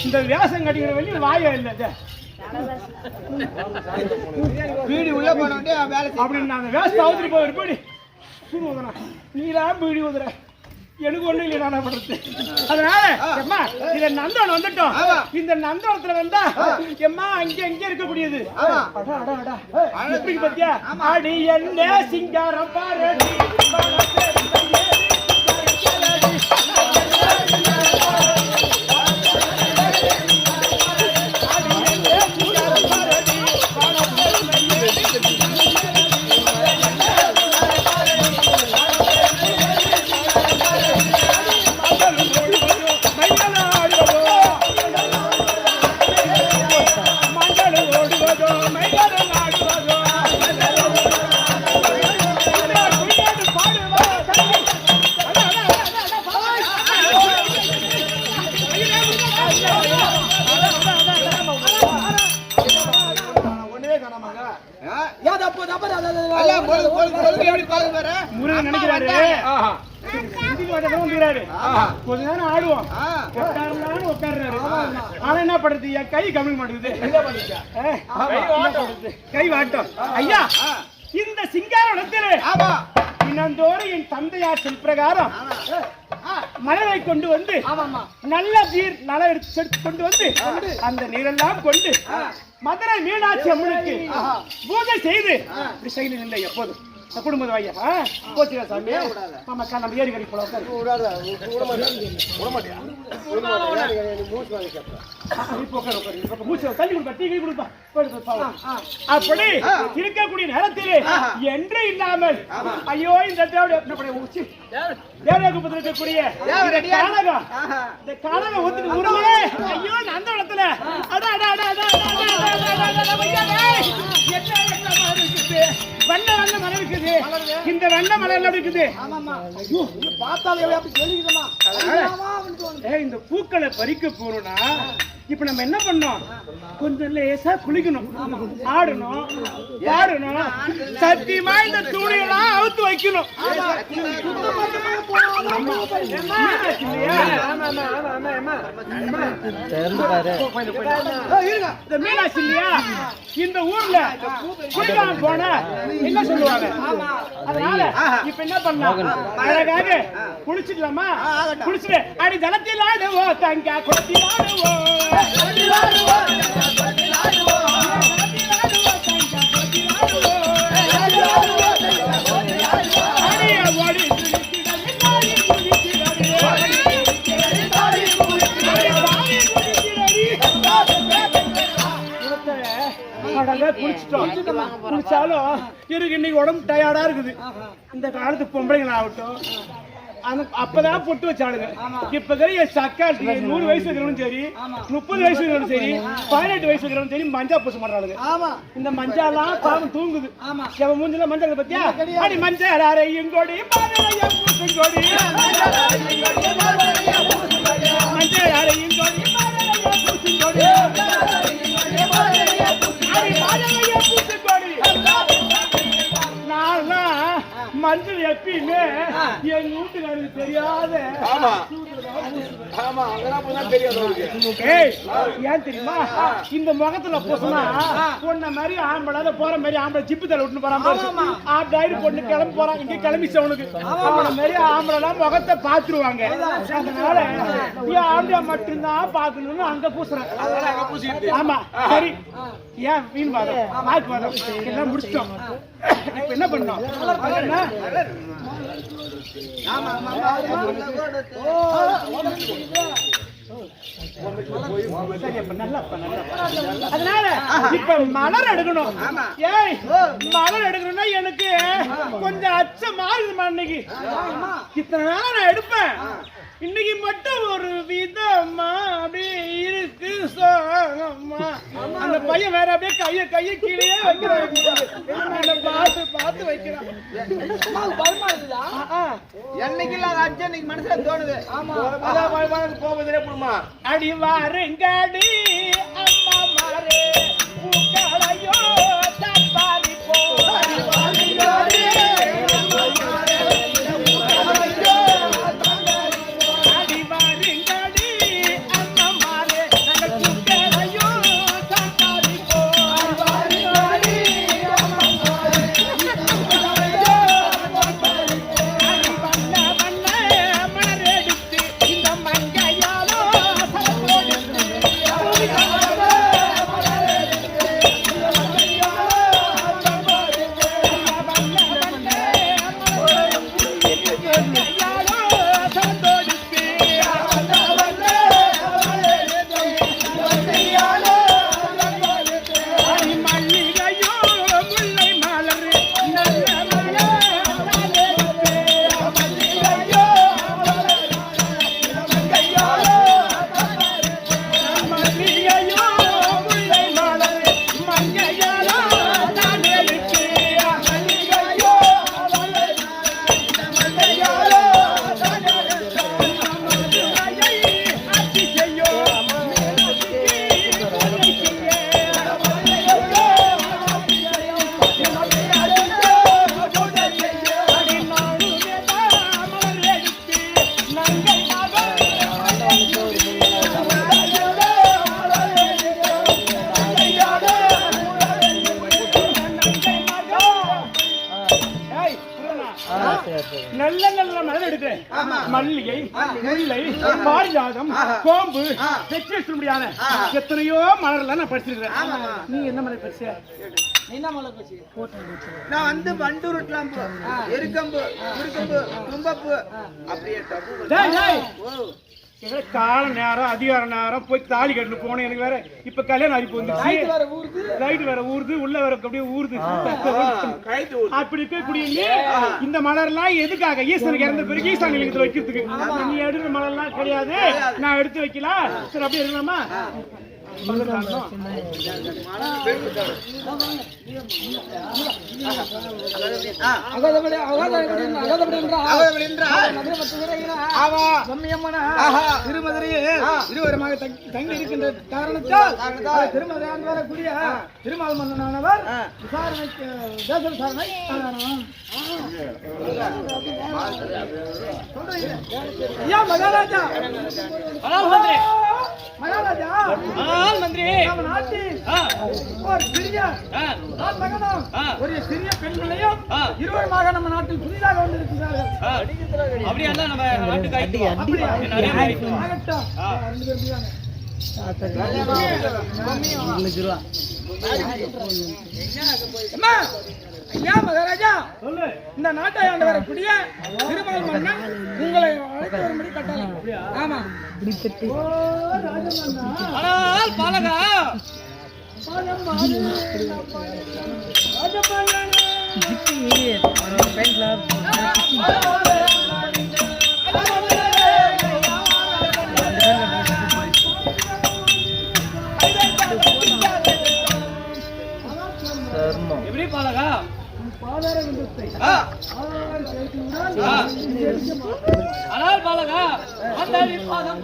இந்த வியாசம் கட்டிக்கிற வெளியே வாய இல்லை பீடி உள்ள போனே அப்படின்னு நாங்க வேஸ்ட் அவுத்துட்டு போய் பீடி நீதான் பீடி ஊதுற எனக்கு ஒண்ணு இல்லை நான் பண்றது. அதனால எம்மா இந்த நந்தவனம் வந்துட்டோம். இந்த நந்தவனத்துல வந்தா எம்மா அங்க அங்க இருக்கக்கூடியது எப்படி பத்தியா அடி என்ன சிங்காரம் பாரடி முருகன் நினைக்கிறாரு கொஞ்ச நேரம் ஆடுவோம் உட்கார்றாரு. ஆனா என்ன பண்றது என் கை கம்மி மாட்டேங்குது. கை வாட்டம் ஐயா இந்த சிங்காரத்திலே தினந்தோறும் என் தந்தையார் சொல் பிரகாரம் மலரை கொண்டு வந்து நல்ல நீர் நல எடுத்து கொண்டு வந்து அந்த நீரெல்லாம் கொண்டு மதுரை மீனாட்சி அம்மனுக்கு பூஜை செய்து இப்படி செய்யணும் இல்லை எப்போதும் குடும்பம் ஐயா போச்சுக்கா சாமி ஆமாக்கா நம்ம ஏறி கறி போல அப்படி இருக்கக்கூடிய நேரத்தில் என்று இல்லாமல் ஐயோ இந்த தேவகுப்பத்தில் இருக்கக்கூடிய இந்த கானகம் ஒத்துட்டு ஊரே ஐயோ அந்த இடத்துல வண்ண வண்ண மரம் இருக்குது. இந்த வண்ண மரம் இருக்குது. இந்த பூக்களை பறிக்க போறோம்னா இப்ப நம்ம என்ன பண்ணோம் கொஞ்சம் லேசா குளிக்கணும் ஆடணும் பாடணும் சத்தியமா இந்த துணியெல்லாம் அவுத்து வைக்கணும். மீனாட்சி இல்லையா இந்த ஊர்ல குளிக்கலாம் போனா என்ன சொல்லுவாங்க. அதனால இப்ப என்ன பண்ணலாம் அழகாக குளிச்சுக்கலாமா குளிச்சுட்டு அடி ஜலத்தில் ஆடுவோம் தங்க குளத்தில் ஆடுவோம் குளிச்சாலும் இருக்கு இன்னைக்கு உடம்பு டயர்டா இருக்குது. இந்த காலத்து பொம்பளைங்க ஆகட்டும் அப்பதான் பொட்டு வச்சாளுங்க. இப்ப சக்கால் 100 வயசு இருக்கிறவனும் சரி 30 வயசு இருக்கிறவனும் சரி 18 வயசு இருக்கிறவனும் சரி மஞ்சா பூச மாட்டாளுங்க. இந்த மஞ்சாலாம் பாவம் தூங்குது. எவன் மூஞ்சில மஞ்சள் பத்தியா அடி மஞ்சள் அரையும் கொடி பூசும் கொடி மஞ்சள் அரையும் கொடி பூசும் கொடி மஞ்சள் எப்பயுமே எங்க வீட்டுக்காரருக்கு தெரியாத ஏன் தெரியுமா இந்த முகத்துல பூசினா பொண்ண மாதிரி ஆம்பளை போற மாதிரி ஆம்பளை ஜிப்பு தலை விட்டு போறான் பொண்ணு கிளம்பி போறான் இங்க கிளம்பிச்சவனுக்கு அவன மாதிரி ஆம்பளை முகத்தை பாத்துருவாங்க. அதனால ஆம்பளை மட்டும்தான் பாக்கணும்னு அங்க பூசுறேன். ஆமா சரி ஏன் வீண் வாதம் வாக்கு வாதம் எல்லாம் முடிச்சிட்டோம். இப்ப என்ன பண்ணோம் அதனால இப்ப மலர் எடுக்கணும். ஏய் மலர் எடுக்கணும்னா எனக்கு கொஞ்சம் அச்சமா இருக்குமா. இன்னைக்கு இத்தனை நாள் நான் எடுப்பேன். இன்னைக்கு மட்டும் ஒரு விதமா அப்படியே இருக்கு சோகமா. அந்த பையன் வேற அப்படியே கைய கீழே வைக்கிறான். பார்த்து பார்த்து வைக்கிறான். என்னைக்கு மனசுல தோணுது. போவதே போடுமா அடி வாருங்கடி அம்மா மாறே பூக்களையோ தப்பாரி போ நல்ல நல்ல மலர் எடுக்கிறேன். மல்லிகை, முல்லை, பாரிஜாதம், கோம்பு, வெற்றி முடியாத எத்தனையோ மலர்லாம் நான் படிச்சிருக்கிறேன். நீ என்ன மலர் படிச்ச? நான் வந்து வண்டூருட்லாம் எருக்கம்பு, முருக்கம்பு, தும்பப்பு அப்படியே கால நேரம் அதிகார நேரம் போய் தாலி கட்டு போனேன். எனக்கு வேற இப்ப கல்யாணம் ஆகி வந்துச்சு. லைட் வேற ஊறுது, உள்ள வேற அப்படியே ஊறுது. அப்படி இருக்கக்கூடிய இந்த மலர்லாம் எதுக்காக? ஈஸ்வரனுக்கு இறந்த பிறகு ஈசான லிங்கத்துல வைக்கிறதுக்கு. நீ எடுக்கிற மலர்லாம் கிடையாது, நான் எடுத்து வைக்கலாம். சரி அப்படியே இருக்கலாமா? திருமதுரையில் இருவருமாக தங்கி இருக்கின்ற காரணத்தால் திருமதுரை ஆண்டு வரக்கூடிய திருமால் மன்னனானவர் விசாரணைக்கு தேச விசாரணை மகாராஜா மகாராஜா நம்ம நாட்டில் ஒரு சிறிய ஒரு சிறிய பெண்களையும் இருவருமாக நம்ம நாட்டில் புதிதாக வந்திருக்கிறார்கள். அப்படியா? நம்ம நாட்டுக்கு மகாராஜா, இந்த நாட்டை ஆண்டு வரக்கூடிய திருமால் மன்னன் உங்களை அழைத்து வரும்படி கட்டாளை. ஆமா. ஆனால் பாலகா எப்படி பாலகா? ஆனால் பாலகா அந்த பாதம்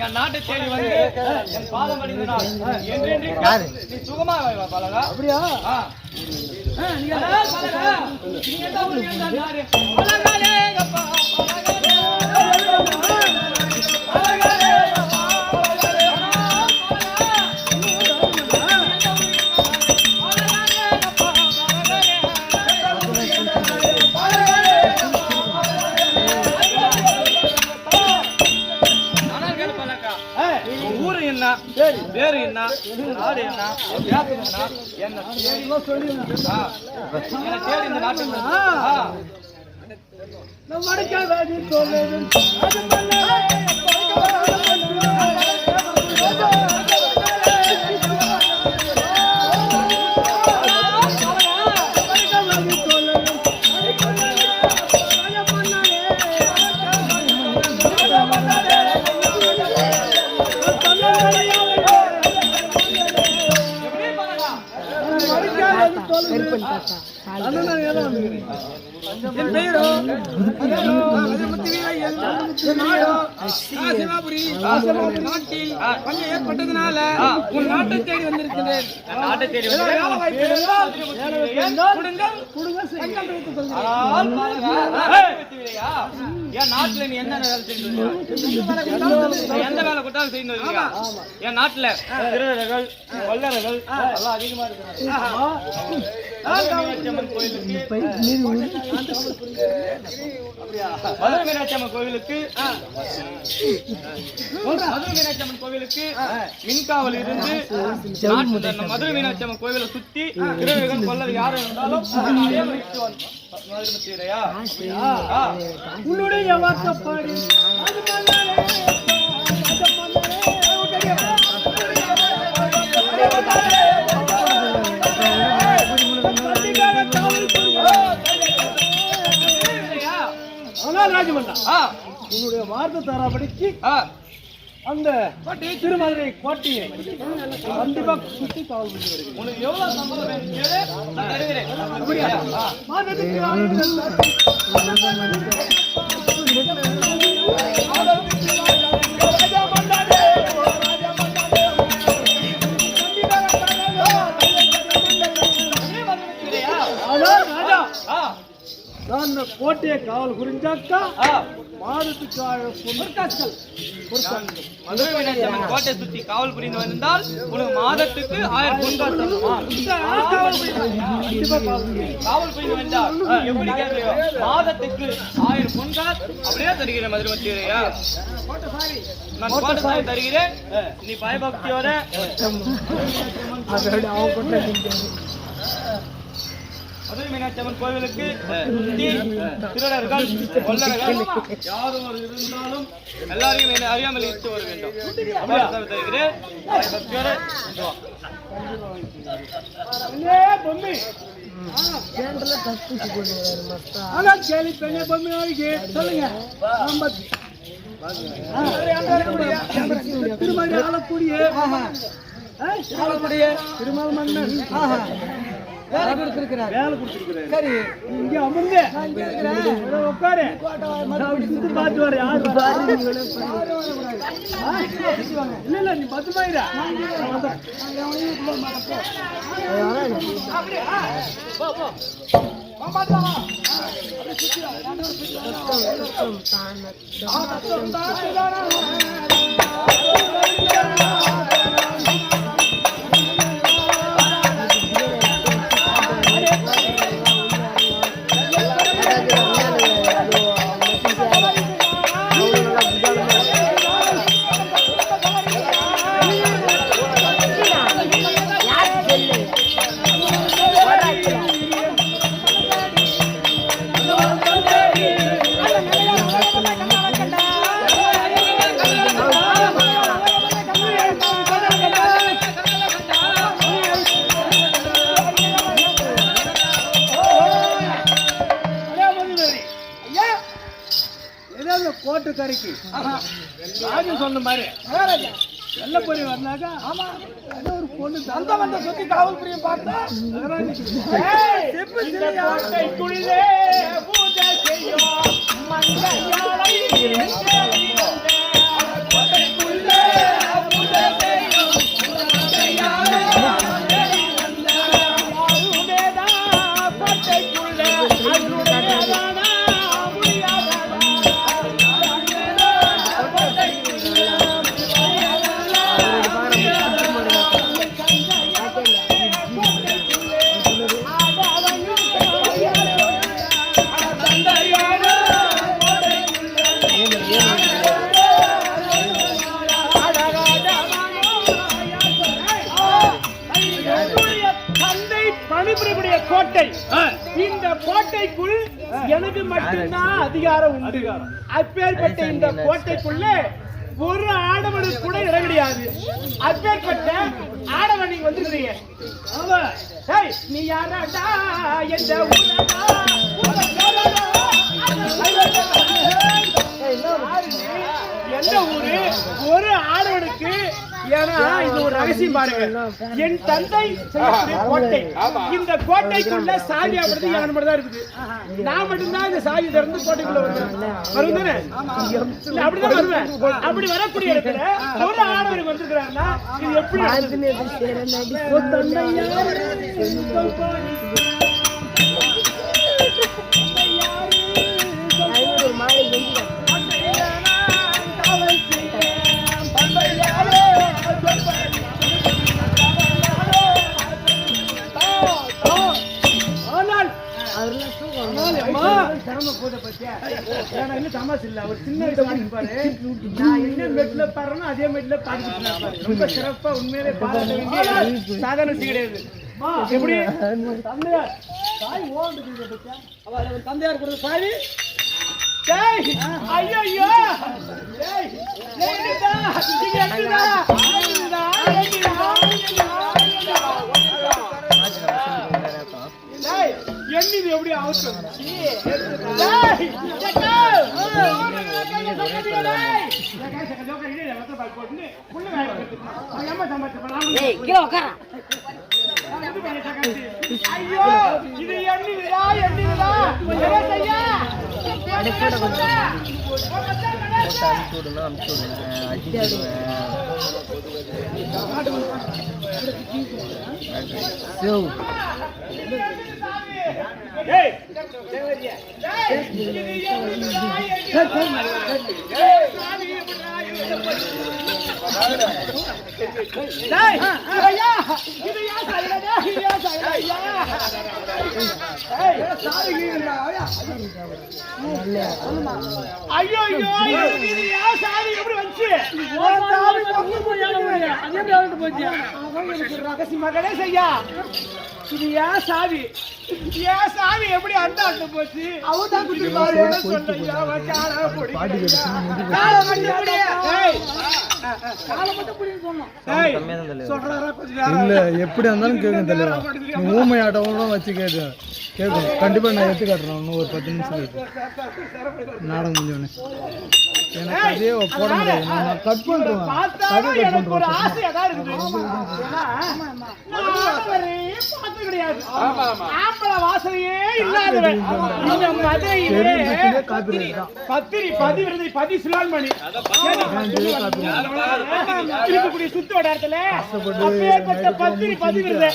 என் நாட்டை தேடி வந்து என் பாதம் அடைந்தால் நீ சுகமா பாலகா? அப்படியா? பேரு என்ன, நாடு என்ன, என்ன தேடி இந்த நாட்டுக்கு என் பெயரோ நாட்டில் பஞ்சம் ஏற்பட்டதுனால உன் நாட்டை தேடி வந்திருக்கிறேன். நாட்டை தேடி என் நாட்டுல நீ என்ன வேலை செய்யணும்? எந்த வேலை கொடுத்தாலும் செய்யணும். என் நாட்டுல திருடர்கள், வல்லர்கள் எல்லாம் அதிகமா இருக்கிறாங்க. மதுரை மீனாட்சி அம்மன் கோவிலுக்கு மின்காவல் இருந்து மதுரை மீனாட்சி அம்மன் கோவிலை சுத்தி திருடர்கள், கொள்ளர் யாரும் இருந்தாலும் உன்னுடைய வார்த்தைப்பாடு உன்னுடைய வார்த்தை தராபடிக்கு அந்த திருமதுரை கோட்டையை கண்டிப்பா சுத்தி காவல் பண்ணி வருகிறேன். உனக்கு எவ்வளவு சம்பளம் வேணும் கேளு, நான் தருகிறேன். காவல் புரிஞ்சாக்கா மாதத்துக்கு 1000 பொற்காசுகள். மதுரை மீனாட்சி அம்மன் கோட்டை சுற்றி காவல் புரிந்து வந்தால் உனக்கு மாதத்துக்கு 1000 பொன்காசு தருமா? காவல் புரிந்து வந்தால் எப்படி கேட்கலையோ மாதத்துக்கு 1000 பொன்காசு அப்படியே தருகிறேன் மதுரை மத்தியா. நான் கோட்டை சாமி தருகிறேன், நீ பயபக்தியோட மதுரை மீனாட்சி அம்மன் கோவிலுக்கு திருடர்கள் கொள்ளர்கள் யாரும் இருந்தாலும் எல்லாரையும் என்னை அறியாமல் இட்டு வர வேண்டும். தருகிறேன் பயபக்தியோட பொம்மை சொல்லுங்க. திருமணி ஆளக்கூடிய திருமல் மன்னன் வேலை கொடுத்திருக்கிறார். சரி, இங்க அமர்ந்து உட்காரு. பார்த்து வர யாரு இல்ல இல்ல, நீ 10 ரூபாயிரா கோட்டுக்கரைக்கு ராஜன் சொன்ன மாதிரி வெள்ள பொறி வந்தாக்கா ஒரு பொண்ணு தந்த வந்த சுத்தி காவல் புரியும் பார்த்தா கோட்டைக்குள்ளே பூஜை செய்யும் கோட்டைக்குள்ளே பூஜை செய்யும் கோட்டை. இந்த கோட்டைக்குள் எனக்கு மட்டும்தான் அதிகாரம் உண்டு. அப்பேற்பட்ட இந்த கோட்டைக்குள்ள ஒரு ஆடவனுக்கு கூட இடம் கிடையாது. அப்பேற்பட்ட ஆடவன் நீங்க வந்துருக்கீங்க. நீ யாரடா எந்த எந்த ஊரு ஒரு ஆடவனுக்கு? ஏன்னா இது ஒரு ரகசியம் பாருங்க. என் தந்தை கோட்டை, இந்த கோட்டைக்குள்ள சாவி அப்படிது என் மட்டும் தான் இருக்குது. நான் மட்டும்தான் இந்த சாவி திறந்து கோட்டைக்குள்ள வருவேன். அப்படிதான் வருவேன். அப்படி வரக்கூடிய இடத்துல ஒரு ஆடவருக்கு வந்திருக்கிறாருன்னா இது எப்படி? தமாசு இல்ல, ஒரு சின்ன பாரு. நான் என்ன மெட்ல பாடுறேனோ அதே மெட்ல பாடிக்கிட்டு ரொம்ப சிறப்பா உண்மையிலே பாராட்ட வேண்டிய சாதாரண கிடையாது. எப்படி தந்தையார் தாய் ஓண்டு தந்தையார் கொடுத்த சாவி. ஐயோ எண்ணிது எப்படி அவசரம்? ஐயோ இது எண்ணிதா எண்ணிதா ஏய் தேவரியா ஏய் இது எப்படிடா ஏய் சாமி எப்படிடா டேய் ஐயா இது யா சாயிடா இது யா சாயிடா ஏய் சாரி கீழடா ஐயோ ஐயோ இது யா சாரி எப்படி வந்துச்சு ஓ சாரி பக்கு போயால ஓடியா அது எப்படி வந்து போச்சு அவங்க ரகசியமா கணேஷ் ஐயா இது யா சாவி எப்படி அந்த போச்சு அவதா குட்டி பாரு சொல்லையா வச்சாரா போடி கால மட்டி ஏய் கால மட்டி புடி சொன்னோம் ஏய் சொல்றடா கொஞ்சம் இல்ல எப்படி இருந்தாலும் கேக்கும் தலைவா நீ ஊமை ஆட்டவும் வச்சு கேக்கும் கண்டிப்பா நான் எடுத்து காட்டுறேன் இன்னும் ஒரு 10 நிமிஷம் இருக்கு நாடகம் முடிஞ்சோடனே எனக்கு அதே போட முடியாது நான் கட் பண்றேன் பார்த்தாலும் எனக்கு ஒரு ஆசையா தான் இருக்குது பார்த்து கிடையாது ஆம்பள வாசனையே இல்லாதவன் இந்த மதுரையிலே பத்திரி பதி சுலால்மணி இருக்கக்கூடிய சுத்து வட்டாரத்துல அப்பேற்பட்ட பத்திரி பதிவிருது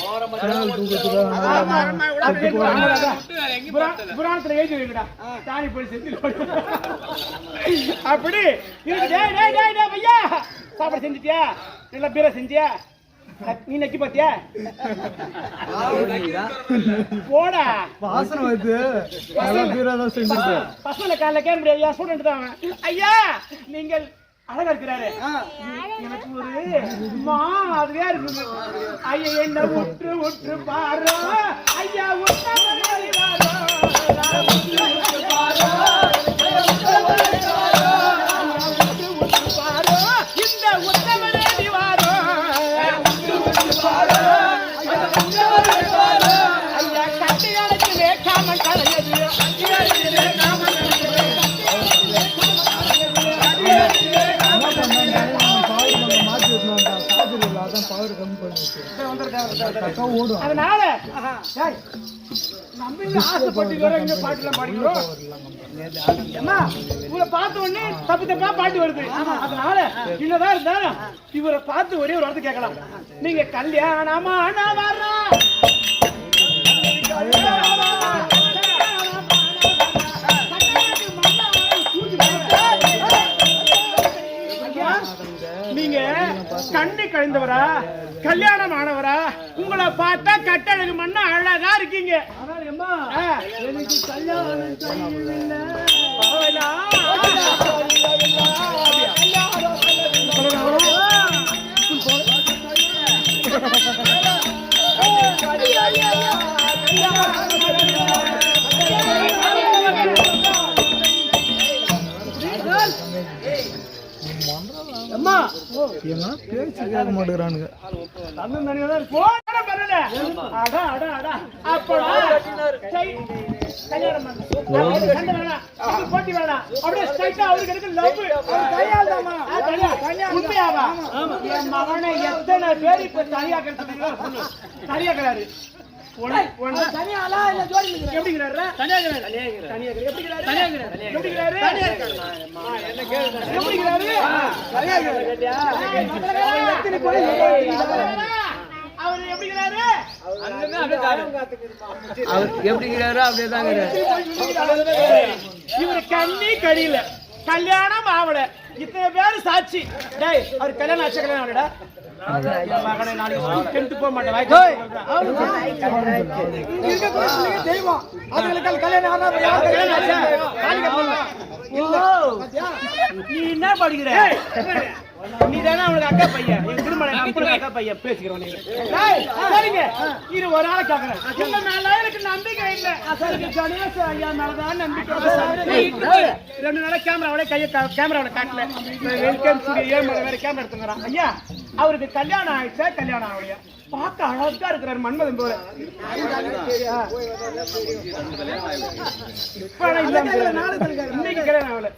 புராணத்துல எழுதி வைக்கடா தானி போய் செஞ்சு அப்படி ஐயா சாப்பாடு செஞ்சுட்டியா நல்லா பீரை செஞ்சியா நீ நக்கி பாத்தியா போடா வாசனை வந்து பசங்க காலைல கேட்க முடியாது ஸ்டூடெண்ட் தான் ஐயா நீங்கள் அழகா இருக்கிறாரு எனக்கு ஒரு மாதிரியா இருக்குது ஐயா என்ன உற்று பாரு ஐயா இந்த உத்தமனே வாரோ ஐயா கட்டியாளுக்கு வேக்காமல் கலையது அதனால ஆசைப்பட்டு பாட்டுலாம் பாடிக்கிறோம் இவரை பார்த்த உடனே தப்பா பாட்டு வருது அதனால என்னதான் இருந்தாலும் இவரை பார்த்து ஒரே ஒரு வார்த்தை கேட்கலாம் நீங்க கல்யாணமா வர்றா நீங்க கண்ணு கழிந்தவரா கல்யாணம் ஆனவரா உங்களை பார்த்தா கட்டழகு மண்ணா அழகா இருக்கீங்க எனக்கு கல்யாணம் பேச்சு கேட்க மாட்டேங்கிறானுங்க போட்டி வேணாம் அப்படியே மகனை எத்தனை பேர் இப்ப தனியாக்குறாரு இவரு கண்ணி கடியில கல்யாணம் ஆவல இத்தனை பேரு சாட்சி டேய் அவர் கல்யாணம் ஆச்சு கல்யாணம் ஆவலடா மகனை நாளைக்கு போக மாட்டேன் தெய்வம் அதுகளுக்கு கல்யாணம் நீ என்ன படிக்கிற நீ தானே அவனுக்கு அக்கா பையன் என் திருமணம் அக்கா பையன் பேசிக்கிறோம் சரிங்க இது ஒரு நாளை கேட்கறேன் உங்க மேல எனக்கு நம்பிக்கை இல்ல கணேஷ் ஐயா மேலதான் நம்பிக்கை 2 நாளா கேமராவோட கேமராவோட காட்டல வெல்கம் ஸ்டுடியோ வேற கேமரா எடுத்துக்கிறான் ஐயா அவருக்கு கல்யாணம் ஆயிடுச்சா கல்யாணம் ஆகலையா பார்க்க அழகா இருக்கிறார் மன்மதன் போல இன்னைக்கு கல்யாணம் ஆகல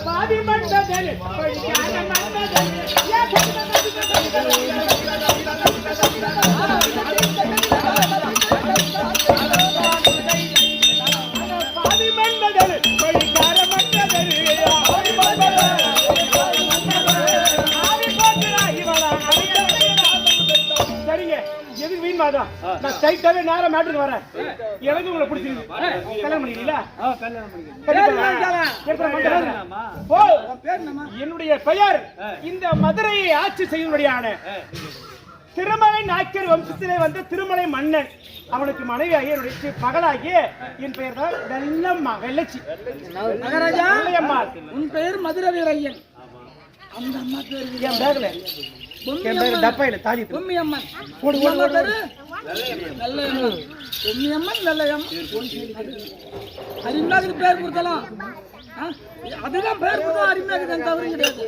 பாதி விவாதம். நான் ஸ்ட்ரைட்டாவே நேரா மேட்டருக்கு வரேன். எனக்கு உங்களை பிடிச்சிருக்கு. கல்யாணம் பண்ணிக்கிறீங்களா? ஓ, என்னுடைய பெயர் இந்த மதுரையை ஆட்சி செய்யும்படியான திருமலை நாயக்கர் வம்சத்திலே வந்த திருமலை மன்னன். அவனுக்கு மனைவியாகிய என்னுடைய மகளாகிய என் பெயர் தான் வெள்ளம்மா, வெள்ளச்சி. மகாராஜா, வெள்ளையம்மாள். உன் பெயர் மதுரை வீரையன். அந்த அம்மா பேரு என் பேர்ல என் பேர் டப்பையில தாலி பொம்மி அம்மன். பேரு வெள்ளையம்மன். பொம்மி அம்மன் வெள்ளையம். அரிமையாக்கு பேர் கொடுத்தலாம். அதுதான் பேர் கொடுத்தா அரிமையாக்கு தவறு கிடையாது.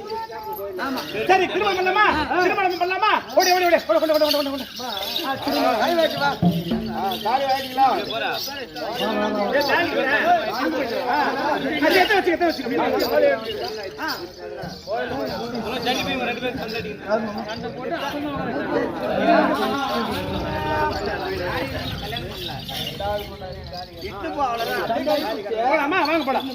ஆமா, சரி, திருமணம் பண்ணலாமா? திருமணம் பண்ணலாமா? ஓடி ஓடி ஓடி ஓடி ஓடி ஓடி ஓடி ஓடி. போலாமா? வாங்க போலாம்.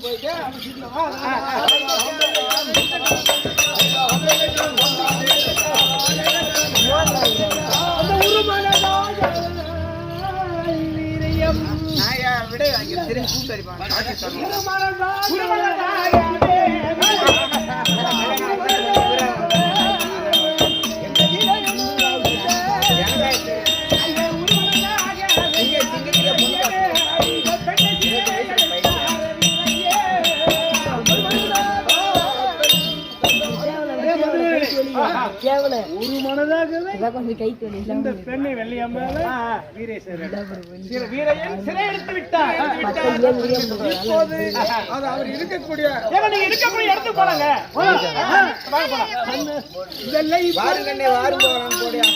ஒரு மனதாகவே இந்த பெண்ணை வெள்ளையம்மாள் வீரையன் சிறை எடுத்து விட்டார். இப்போது அது அவர் இருக்கக்கூடிய நீங்க இருக்கக்கூடிய இடத்துக்கு போலாங்க. வாங்க போலாம். வெள்ளை வாருங்கண்ணே, வாருங்க போடியா.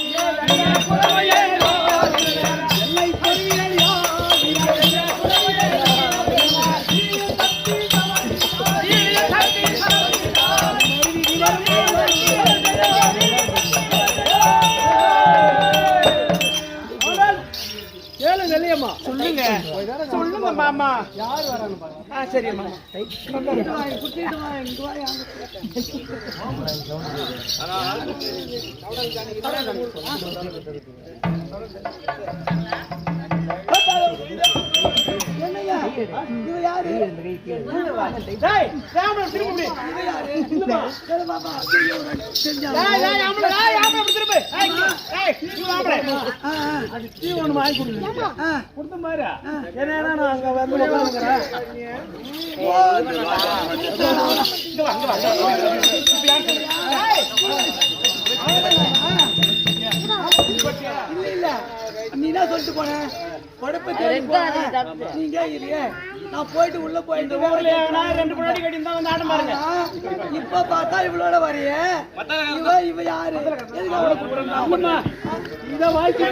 வெள்ளை பரியலையா சொல்லுங்க சொல்லுங்க மாமா. யார் வராங்க பாருங்க. சரி மாமா. நீனா சொல்லிட்டு போன நீங்க நான் போயிட்டு உள்ள போயிட்டு ரெண்டு முன்னாடி கட்டி தான் வந்து ஆட்டம் பாருங்க. இப்ப பார்த்தா இவளோட வரைய இவ யாரு இத வாய்க்கு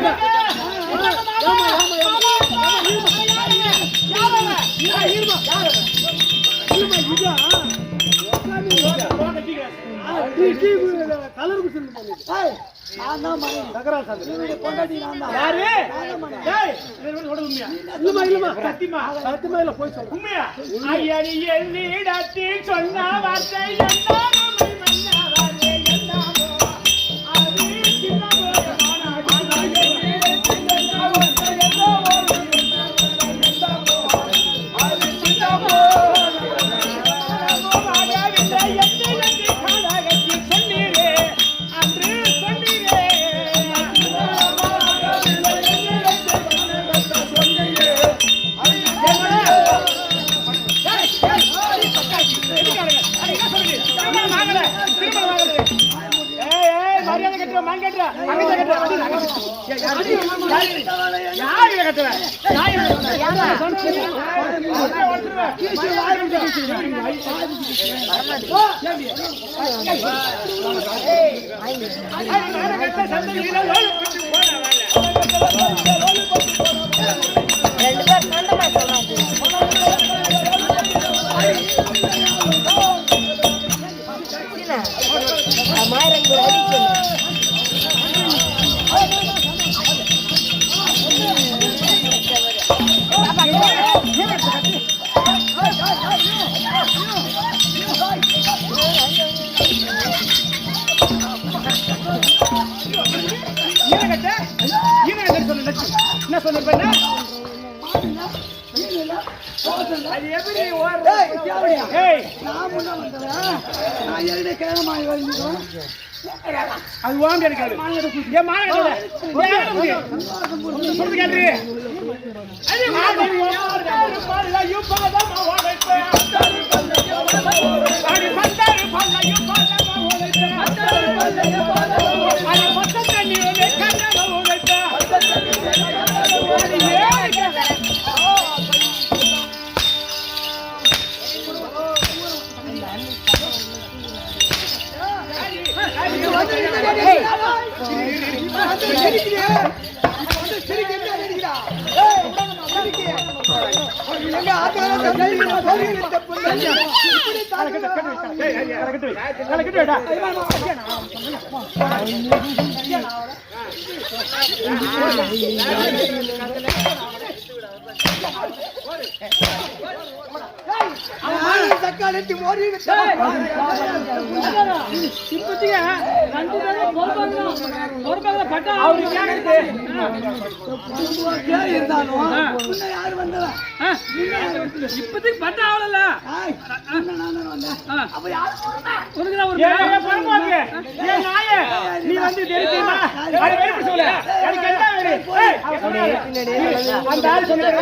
சொன்ன வார்த்தை என்ன சொன்ன பண்ண அது எப்படி ஓடுற ஏய் நான் முன்ன வந்தேன் நான் எழுதி கேளமா எழுதிடுவேன் அது வாங்க இருக்காது ஏன் மானகடல சொல்றது கேட்டு அது மானகடல பாருல யூபாதமா ஓடைப்பே அடி பந்தாரு பல்லையு பாதமா ஓடைப்பே பந்தாரு பல்லையு பாதமா அடி பத்தண்ணி ஓடே கண்ணமா ஓடைப்பே அடி இப்போதைக்கு பட்ட ஆகல நீ வந்து தெரியுமா அந்த ஆள் சொல்லுங்க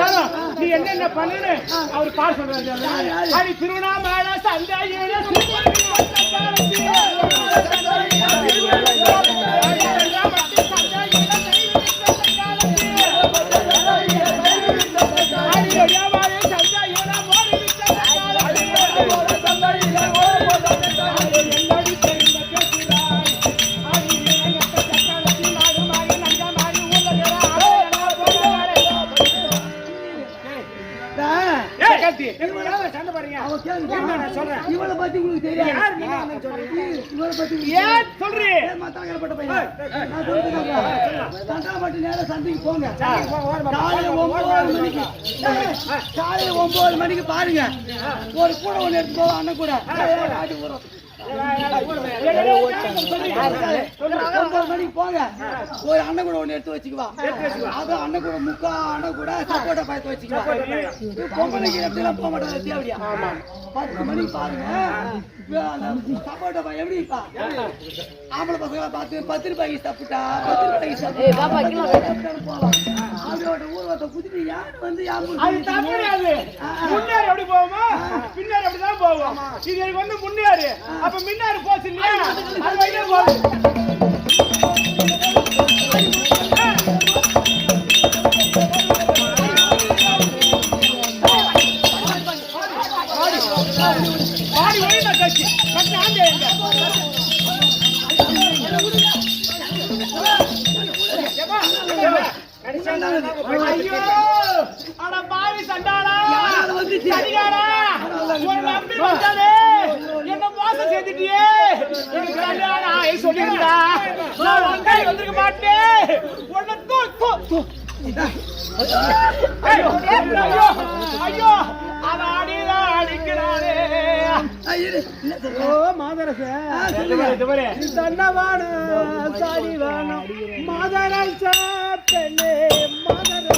நீ என்னென்ன பண்ணுன்னு அவர் பால் சொல்றாரு அது திருவண்ணாமலை சந்தையில இவளை பத்தி உங்களுக்கு தெரியாது இவளை பத்தி ஏன் சொல்றீங்க மத்தாங்கப்பட்ட பையன் நான் சொல்றேன் தண்டாபட்டி நேரா சந்தைக்கு போங்க காலையில 9 மணிக்கு பாருங்க ஒரு கூட ஒண்ணு எடுத்து போவோம் அண்ணன் கூட ஆட்டி போறோம் 9 மணிக்கு போங்க ஒரு அண்ணன் கூட ஒண்ணு எடுத்து வச்சுக்குவா அது அண்ணன் கூட முக்கா அண்ணன் கூட சப்போட்டா பார்த்து வச்சுக்குவா பொம்பளைக்கு எப்படிலாம் போக மாட்டேன் தேவையா 10 மணிக்கு பாருங்க சப்போட்டா பாய் எப்படிப்பா ஆம்பளை பசங்களை பார்த்து 10 ரூபாய்க்கு சாப்பிட்டா 10 ரூபாய்க்கு சாப்பிட்டா போகலாம் அவரோட ஊர்வத்தை குதிட்டு யாரு வந்து யாரு அது தப்புறாது முன்னாடி எப்படி போவோமா பின்னாடி அப்படிதான் போவோம் இது எனக்கு வந்து முன்னாடி அப்ப முன்னாடி போச்சு இல்லையா அது வழியே போகும் பாடி ஒழிமா கட்சி கட்சி ஆண்டே ஐயோ அட பாவி சண்டாளா சரிகாரா ஒரு நம்பி வந்தானே என்ன மோசம் செய்துட்டியே எனக்கு கல்யாணம் ஆகி சொல்லிருந்தா நான் வந்தே வந்திருக்க மாட்டேன் உன்னை தூ ஐயோ ஐயோ அவ அடிதான் அடிக்கிறானே ஓ மாதரச தன்னவான சாரி வேணும் மாதரச பெண்ணே மாதரச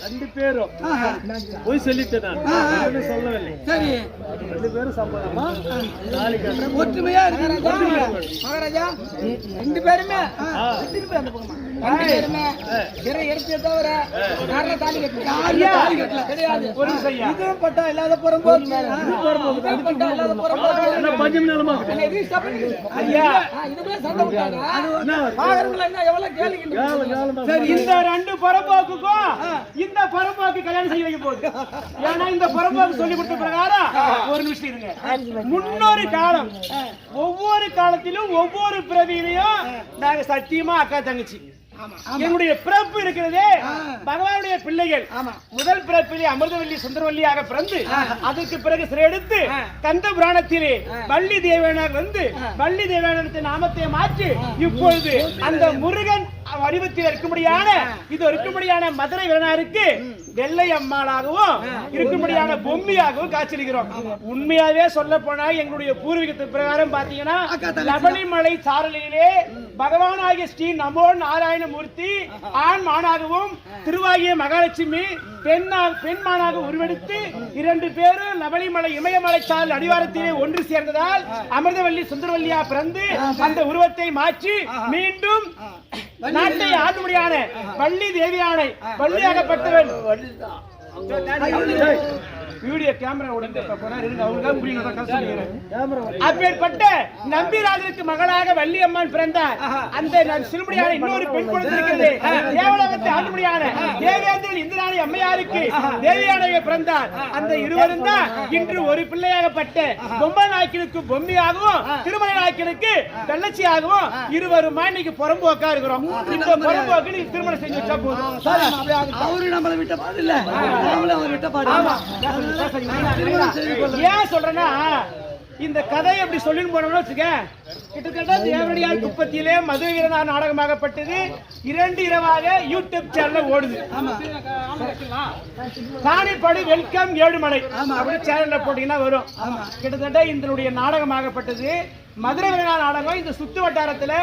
ரெண்டு பேரும் போய் சொல்லிட்டேன் நான் சொல்லவில்லை சரி 2 பேரும் சம்பளமா நாளைக்கு கட்டுறேன் ஒற்றுமையா இருக்கு மகாராஜா 2 பேருமே அந்த பக்கமா 2 பேருமே சிறை எடுத்து தவிர யாரும் தாலி கட்டல கிடையாது ஒரு நிமிஷம் இதுவும் பட்டா இல்லாத புறம்போக்கு பட்டா இல்லாத புறம்போக்கு பஞ்சம் நிலமா ஐயா இதுக்குள்ள சண்டை விட்டாங்க பாகரங்கள என்ன எவ்வளவு கேளுங்க சரி இந்த 2 புறம்போக்குக்கும் இந்த புறம்போக்கு கல்யாணம் செய்ய வைக்க போகுது ஏன்னா இந்த புறம்போக்கு சொல்லி கொடுத்த பிரகாரம் ஒரு நிமிஷம் இருங்க முன்னொரு காலம் ஒவ்வொரு காலத்திலும் ஒவ்வொரு பிறவியிலையும் நாங்க சத்தியமா அக்கா தங்கச்சி என்னுடைய பிறப்பு இருக்கிறதே பகவானுடைய பிள்ளைகள் முதல் பிறப்பிலே அமிர்தவல்லி சுந்தரவல்லியாக பிறந்து அதற்கு பிறகு சிறையெடுத்து கந்த புராணத்திலே வள்ளி தேவனாக வந்து வள்ளி தேவனத்தை நாமத்தை மாற்றி இப்பொழுது அந்த முருகன் வடிவத்தில் இருக்கும்படியான இது இருக்கும்படியான மதுரை வீரனாருக்கு வெள்ளை அம்மாளாகவும் இருக்கும்படியான பொம்மையாகவும் காட்சியளிக்கிறோம். உண்மையாவே சொல்ல போனா எங்களுடைய பூர்வீகத்தின் பிரகாரம் பாத்தீங்கன்னா லபளிமலை சாரலிலே பகவானாகிய ஸ்ரீ நமோ நாராயணமூர்த்தி ஆண் மானாகவும் திருவாகிய மகாலட்சுமி பெண்மானாக உருவெடுத்து 2 பேரும் லபளிமலை இமயமலை சாரல் அடிவாரத்திலே ஒன்று சேர்ந்ததால் அமிர்தவல்லி சுந்தரவல்லியா பிறந்து அந்த உருவத்தை மாற்றி மீண்டும் நாட்டை ஆளும்படியான வள்ளி தேவியானை வள்ளியாகப்பட்டவன் வீடியோ கேமரா உடனே அப்பேற்பட்ட நம்பிராஜனுக்கு மகளாக வள்ளி அம்மன் பிறந்தார். அந்த சிறுமுடியான இன்னொரு பெண் குழந்தை இருக்கிறது. தேவலோகத்தை ஆளும்படியான தேவேந்திரன் இந்திராணி அம்மையாருக்கு தேவியானவை பிறந்தார். அந்த இருவரும் தான் இன்று ஒரு பிள்ளையாகப்பட்ட பொம்மை நாய்க்கனுக்கு பொம்மையாகவும் திருமண நாய்க்கனுக்கு வெள்ளச்சியாகவும் இருவரும் இன்னைக்கு புறம்போக்கா இருக்கிறோம். இந்த புறம்போக்கு திருமணம் செஞ்சு வச்சா போதும். அவரு நம்மளை விட்ட பாடு இல்ல, அவர் விட்ட பாடு. ஏன் சொல்றேன்னா இந்த கதையை எப்படி சொல்லின்னு போனோம்னு வச்சுக்க, கிட்டத்தட்ட தேவடியார் குப்பத்திலே மதுரை வீரனார் நாடகமாகப்பட்டது 2 இரவாக யூடியூப் சேனல்ல ஓடுது. காணிப்படு வெல்கம் 7 மலை அப்படி சேனல்ல போட்டீங்கன்னா வரும். கிட்டத்தட்ட இதனுடைய நாடகமாகப்பட்டது மதுரை வீரனார் நாடகம். இந்த சுத்து வட்டாரத்துல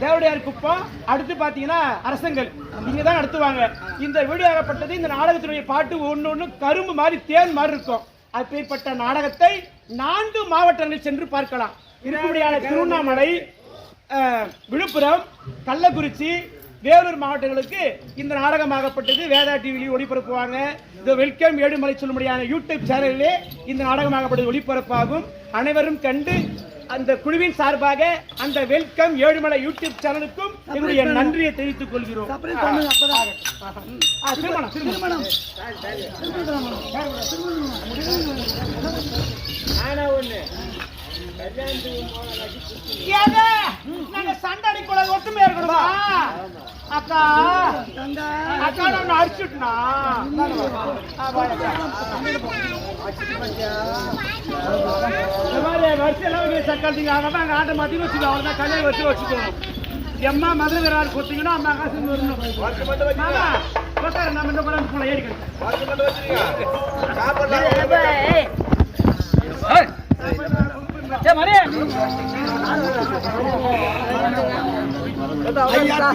தேவடியார் குப்பம், அடுத்து பாத்தீங்கன்னா அரசங்கள் இங்கதான் நடத்துவாங்க. இந்த வீடியோ ஆகப்பட்டது இந்த நாடகத்தினுடைய பாட்டு ஒண்ணு கரும்பு மாதிரி தேன் மாதிரி இருக்கும். அப்பேற்பட்ட நாடகத்தை 4 மாவட்டங்களில் சென்று பார்க்கலாம். இருக்கும்படியான திருவண்ணாமலை, விழுப்புரம், கள்ளக்குறிச்சி, வேலூர் மாவட்டங்களுக்கு இந்த நாடகமாகப்பட்டது வேதா டிவியில் ஒளிபரப்புவாங்க. இந்த வெல்கம் 7 மலை சொல்லும்படியான யூடியூப் சேனலிலே இந்த நாடகமாகப்பட்டது ஒளிபரப்பாகும். அனைவரும் கண்டு அந்த குழுவின் சார்பாக அந்த வெல்கம் 7 மலை யூடியூப் சேனலுக்கும் என்னுடைய நன்றியை தெரிவித்துக் கொள்கிறோம். சண்டை கூட ஒற்றுமையா இருக்கணுமா? அக்கா அக்கா நான் அடிச்சுட்டா சக்காத்தீங்க ஆட்டை மாத்தி வச்சுக்கோ. அவ்வளவுதான் கல்யாணம் வச்சுக்கணும். எம்மா மதுரை வீரர் கொடுத்தீங்கன்னா அம்மா காசு வரணும். நம்ம இந்த படம் போல ஏறிக்கணும்.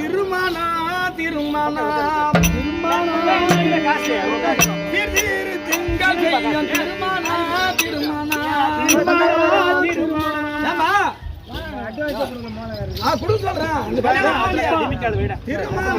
திருமணா திருமணா காசு திங்கள் திருமணா திருமணா குடு சொல்றேன். திருமணா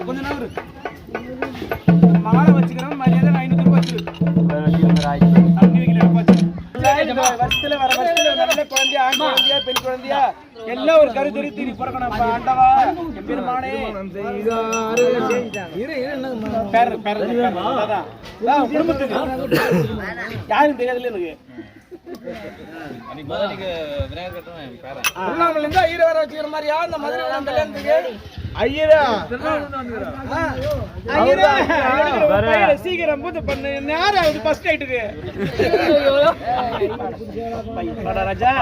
கொஞ்ச நாள் மாலை வச்சுக்கிறோம். மரியாதை 500 வருஷத்துல வர வருஷத்துல நல்ல குழந்தையா, ஆண் குழந்தையா, பெண் குழந்தையா எல்லாம் ஒரு கருத்துரி தீரி பிறக்கணும். ஆண்டவா பெருமானே குடும்பத்துக்கு யாரும் தெரியாதுல எனக்கு சீக்கிரம் பூத்து பண்ணு. நேரம் ஆகுது பஸ் நைட்டுக்கு. ராஜா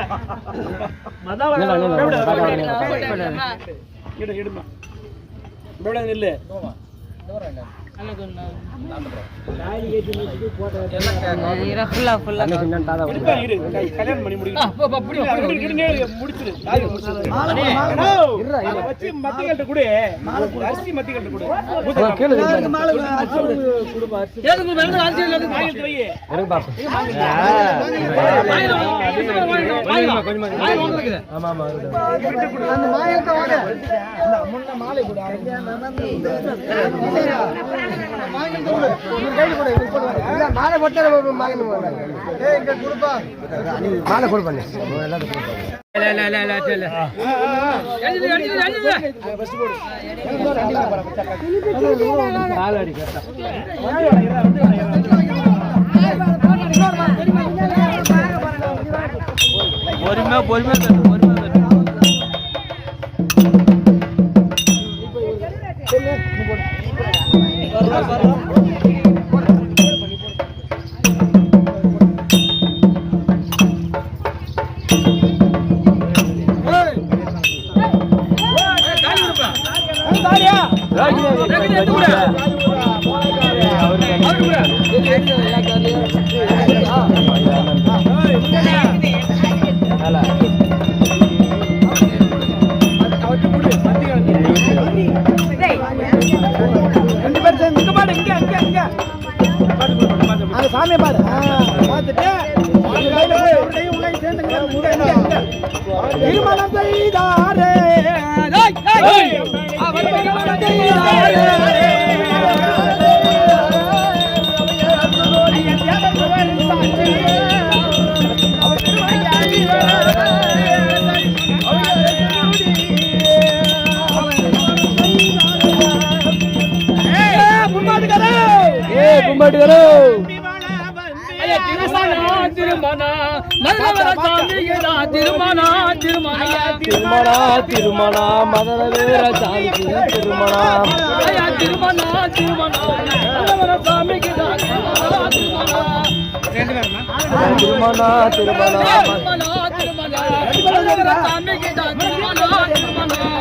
நில்லு கல்யாணம் பண்ணி முடிச்சிரு வச்சு மத்திகள்கிட்ட கூட அரிசி மத்திகள்கிட்ட கூட மாலை போட்டு மாலை கொடு பண்ணு சாமியை பாரு பார்த்துட்டு திருமணம் செய்தாரே திருமணா மதன வீர சாமிக்கு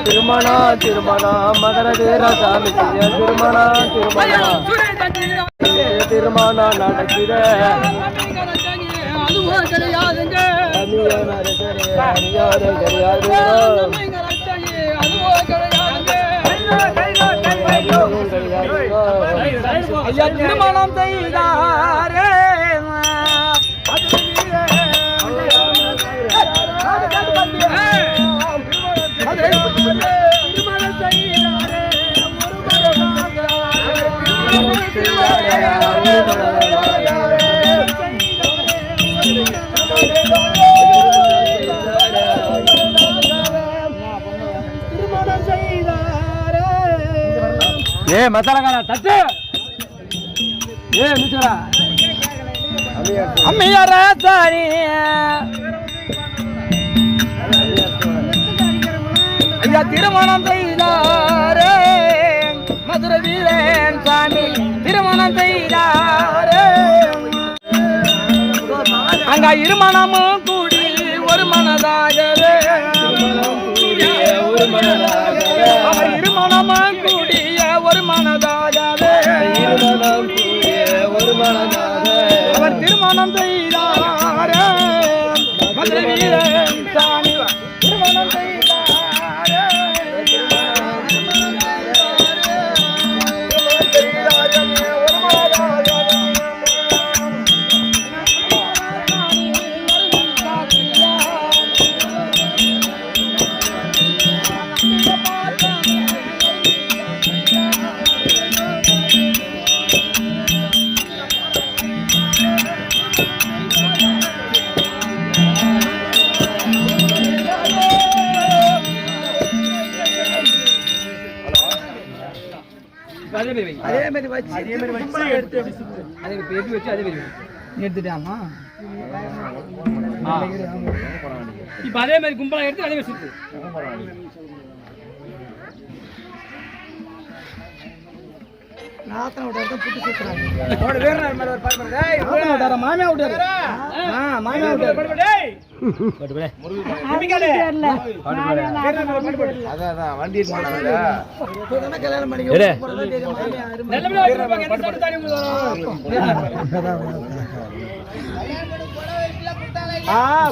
திருமணா திருமணா மதன வீர சாமிக்கு திருமணா நடக்கிற கிடையாதுங்க திருமணம் செய்தாரே ஏ மசாலா தட்டு ஏ மிச்சரா அம்மையார சாரி ஐயா திருமணம் செய்தாரே மதுரை வீரன் சாமி திருமணம் செய்தாரே அங்க இருமணமும் கூடி ஒரு மனதாகவே அவர் இருமணமும் கூடிய ஒரு மனதாகவே அவர் திருமணம் செய்தாரே மதுரை வீரன் சாமி திருமணம் செய்தாரே அதே மாதிரி வச்சு எடுத்து வச்சு அதே மாதிரி எடுத்துட்டாமா இப்ப அதே மாதிரி கும்பலா எடுத்து அதே மாதிரி சுத்து மாமியா விட்டாரு நம்பிக்காதே. இப்பதானே கல்யாணம் பண்ணி போறதா தெரியுமா?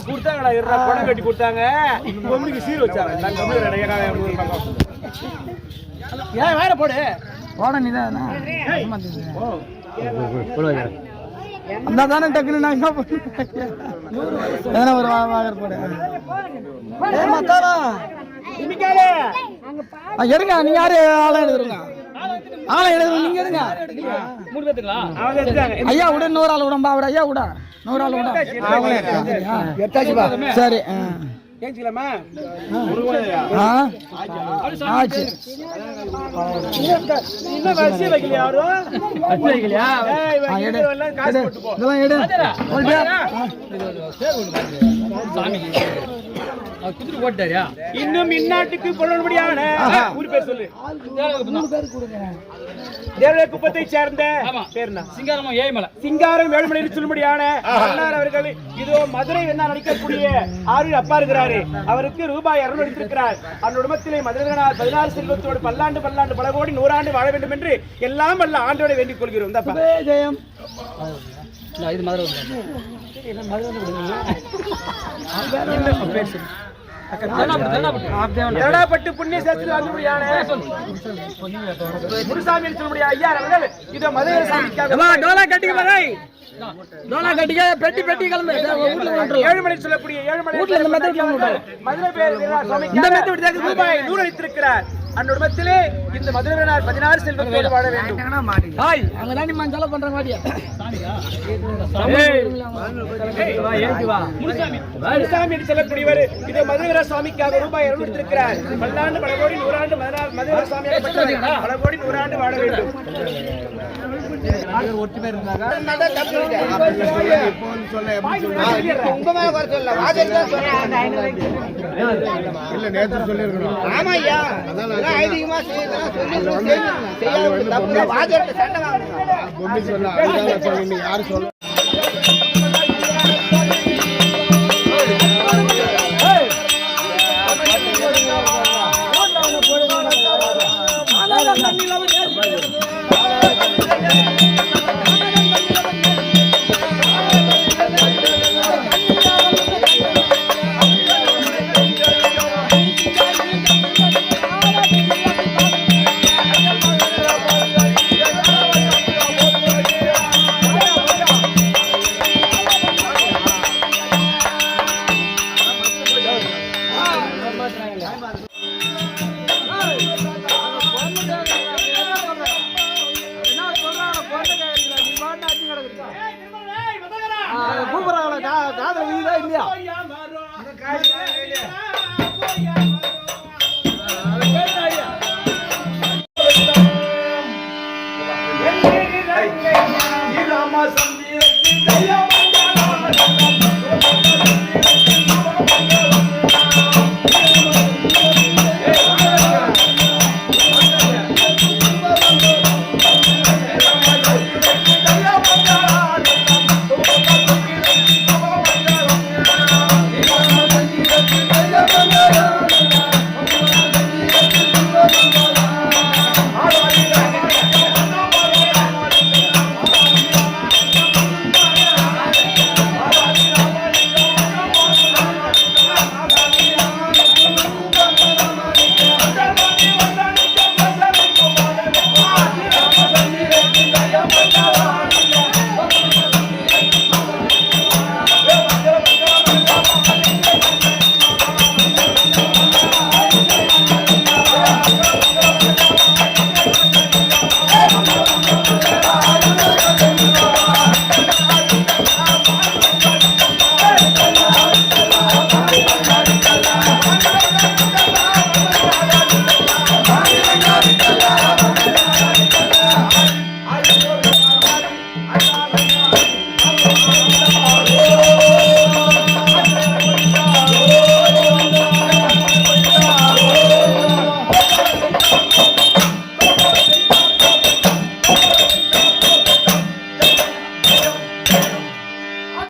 கொடுத்தாங்கடா இருடா பணம் கட்டி கொடுத்தாங்க பொம்மைக்கு சீர் வச்சாங்க நான் கம்மியா ஏன் வேற போடு போட நீதான் அந்த தானே டக்குனு நான் என்ன பண்ண ஒரு வாகர் போடு மத்தாரா நம்பிக்காதே. எடுங்க நீங்க யாரு ஆளை எடுத்துருங்க ஆளை எடுத்து நீங்க எடுங்க அவங்க எடுத்தாங்க. ஐயா விட 100 ஆள் விடம்பா அவர் ஐயா விட 100 ஆள் விட சரி கேட்கலாமா ஆச்சு இன்னும் வரிசை வைக்கலையா யாரும் வைக்கலையா காசு போட்டு போ. இதெல்லாம் எடு இன்னும் இந்நாட்டுக்கு கொள்ளும்படியான ஊர் பேர் சொல்லு. தேவர குப்பத்தை சேர்ந்த பேர்னா சிங்காரம் ஏழுமலை சொல்லும்படியான மன்னார் அவர்கள் இதோ மதுரை என்ன நடிக்கக்கூடிய ஆறு அப்பா இருக்கிறாரு. அவருக்கு ரூபாய் 200 அளித்திருக்கிறார். அந்த உடம்பத்திலே மதுரை 16 செல்வத்தோடு பல்லாண்டு பல கோடி 100 ஆண்டு வாழ வேண்டும் என்று எல்லாம் வல்ல ஆண்டோட வேண்டிக் கொள்கிறோம். ஜெயம் எடப்பட்டு புண்ணிய சேர்த்துடைய முருசாமி சொல்லுடைய ஐயா அவர்கள் இதோ மதுரை சாமிக்காக பெட்டி பெட்டி கிளம்பு ஏழுமலை சொல்லக்கூடிய ஏழுமலை மதுரை பேர் ரூபாய் 100 அளித்திருக்கிறார். அந்த உடம்பத்திலே இந்த மதுரை 16 செல்வத்தோடு வாழ வேண்டும். அங்கதான் நீ மஞ்சள் பண்றாங்க வாடியா முருசாமி சொல்லக்கூடியவர் இது மதுரை சாமிக்காக ரூபாய் 200 அளித்திருக்கிறார். பல்லாண்டு பல கோடி 100 ஆண்டு மதுரை சாமியாக பல கோடி 100 ஆண்டு வாழ வேண்டும். யாரு சொல்ல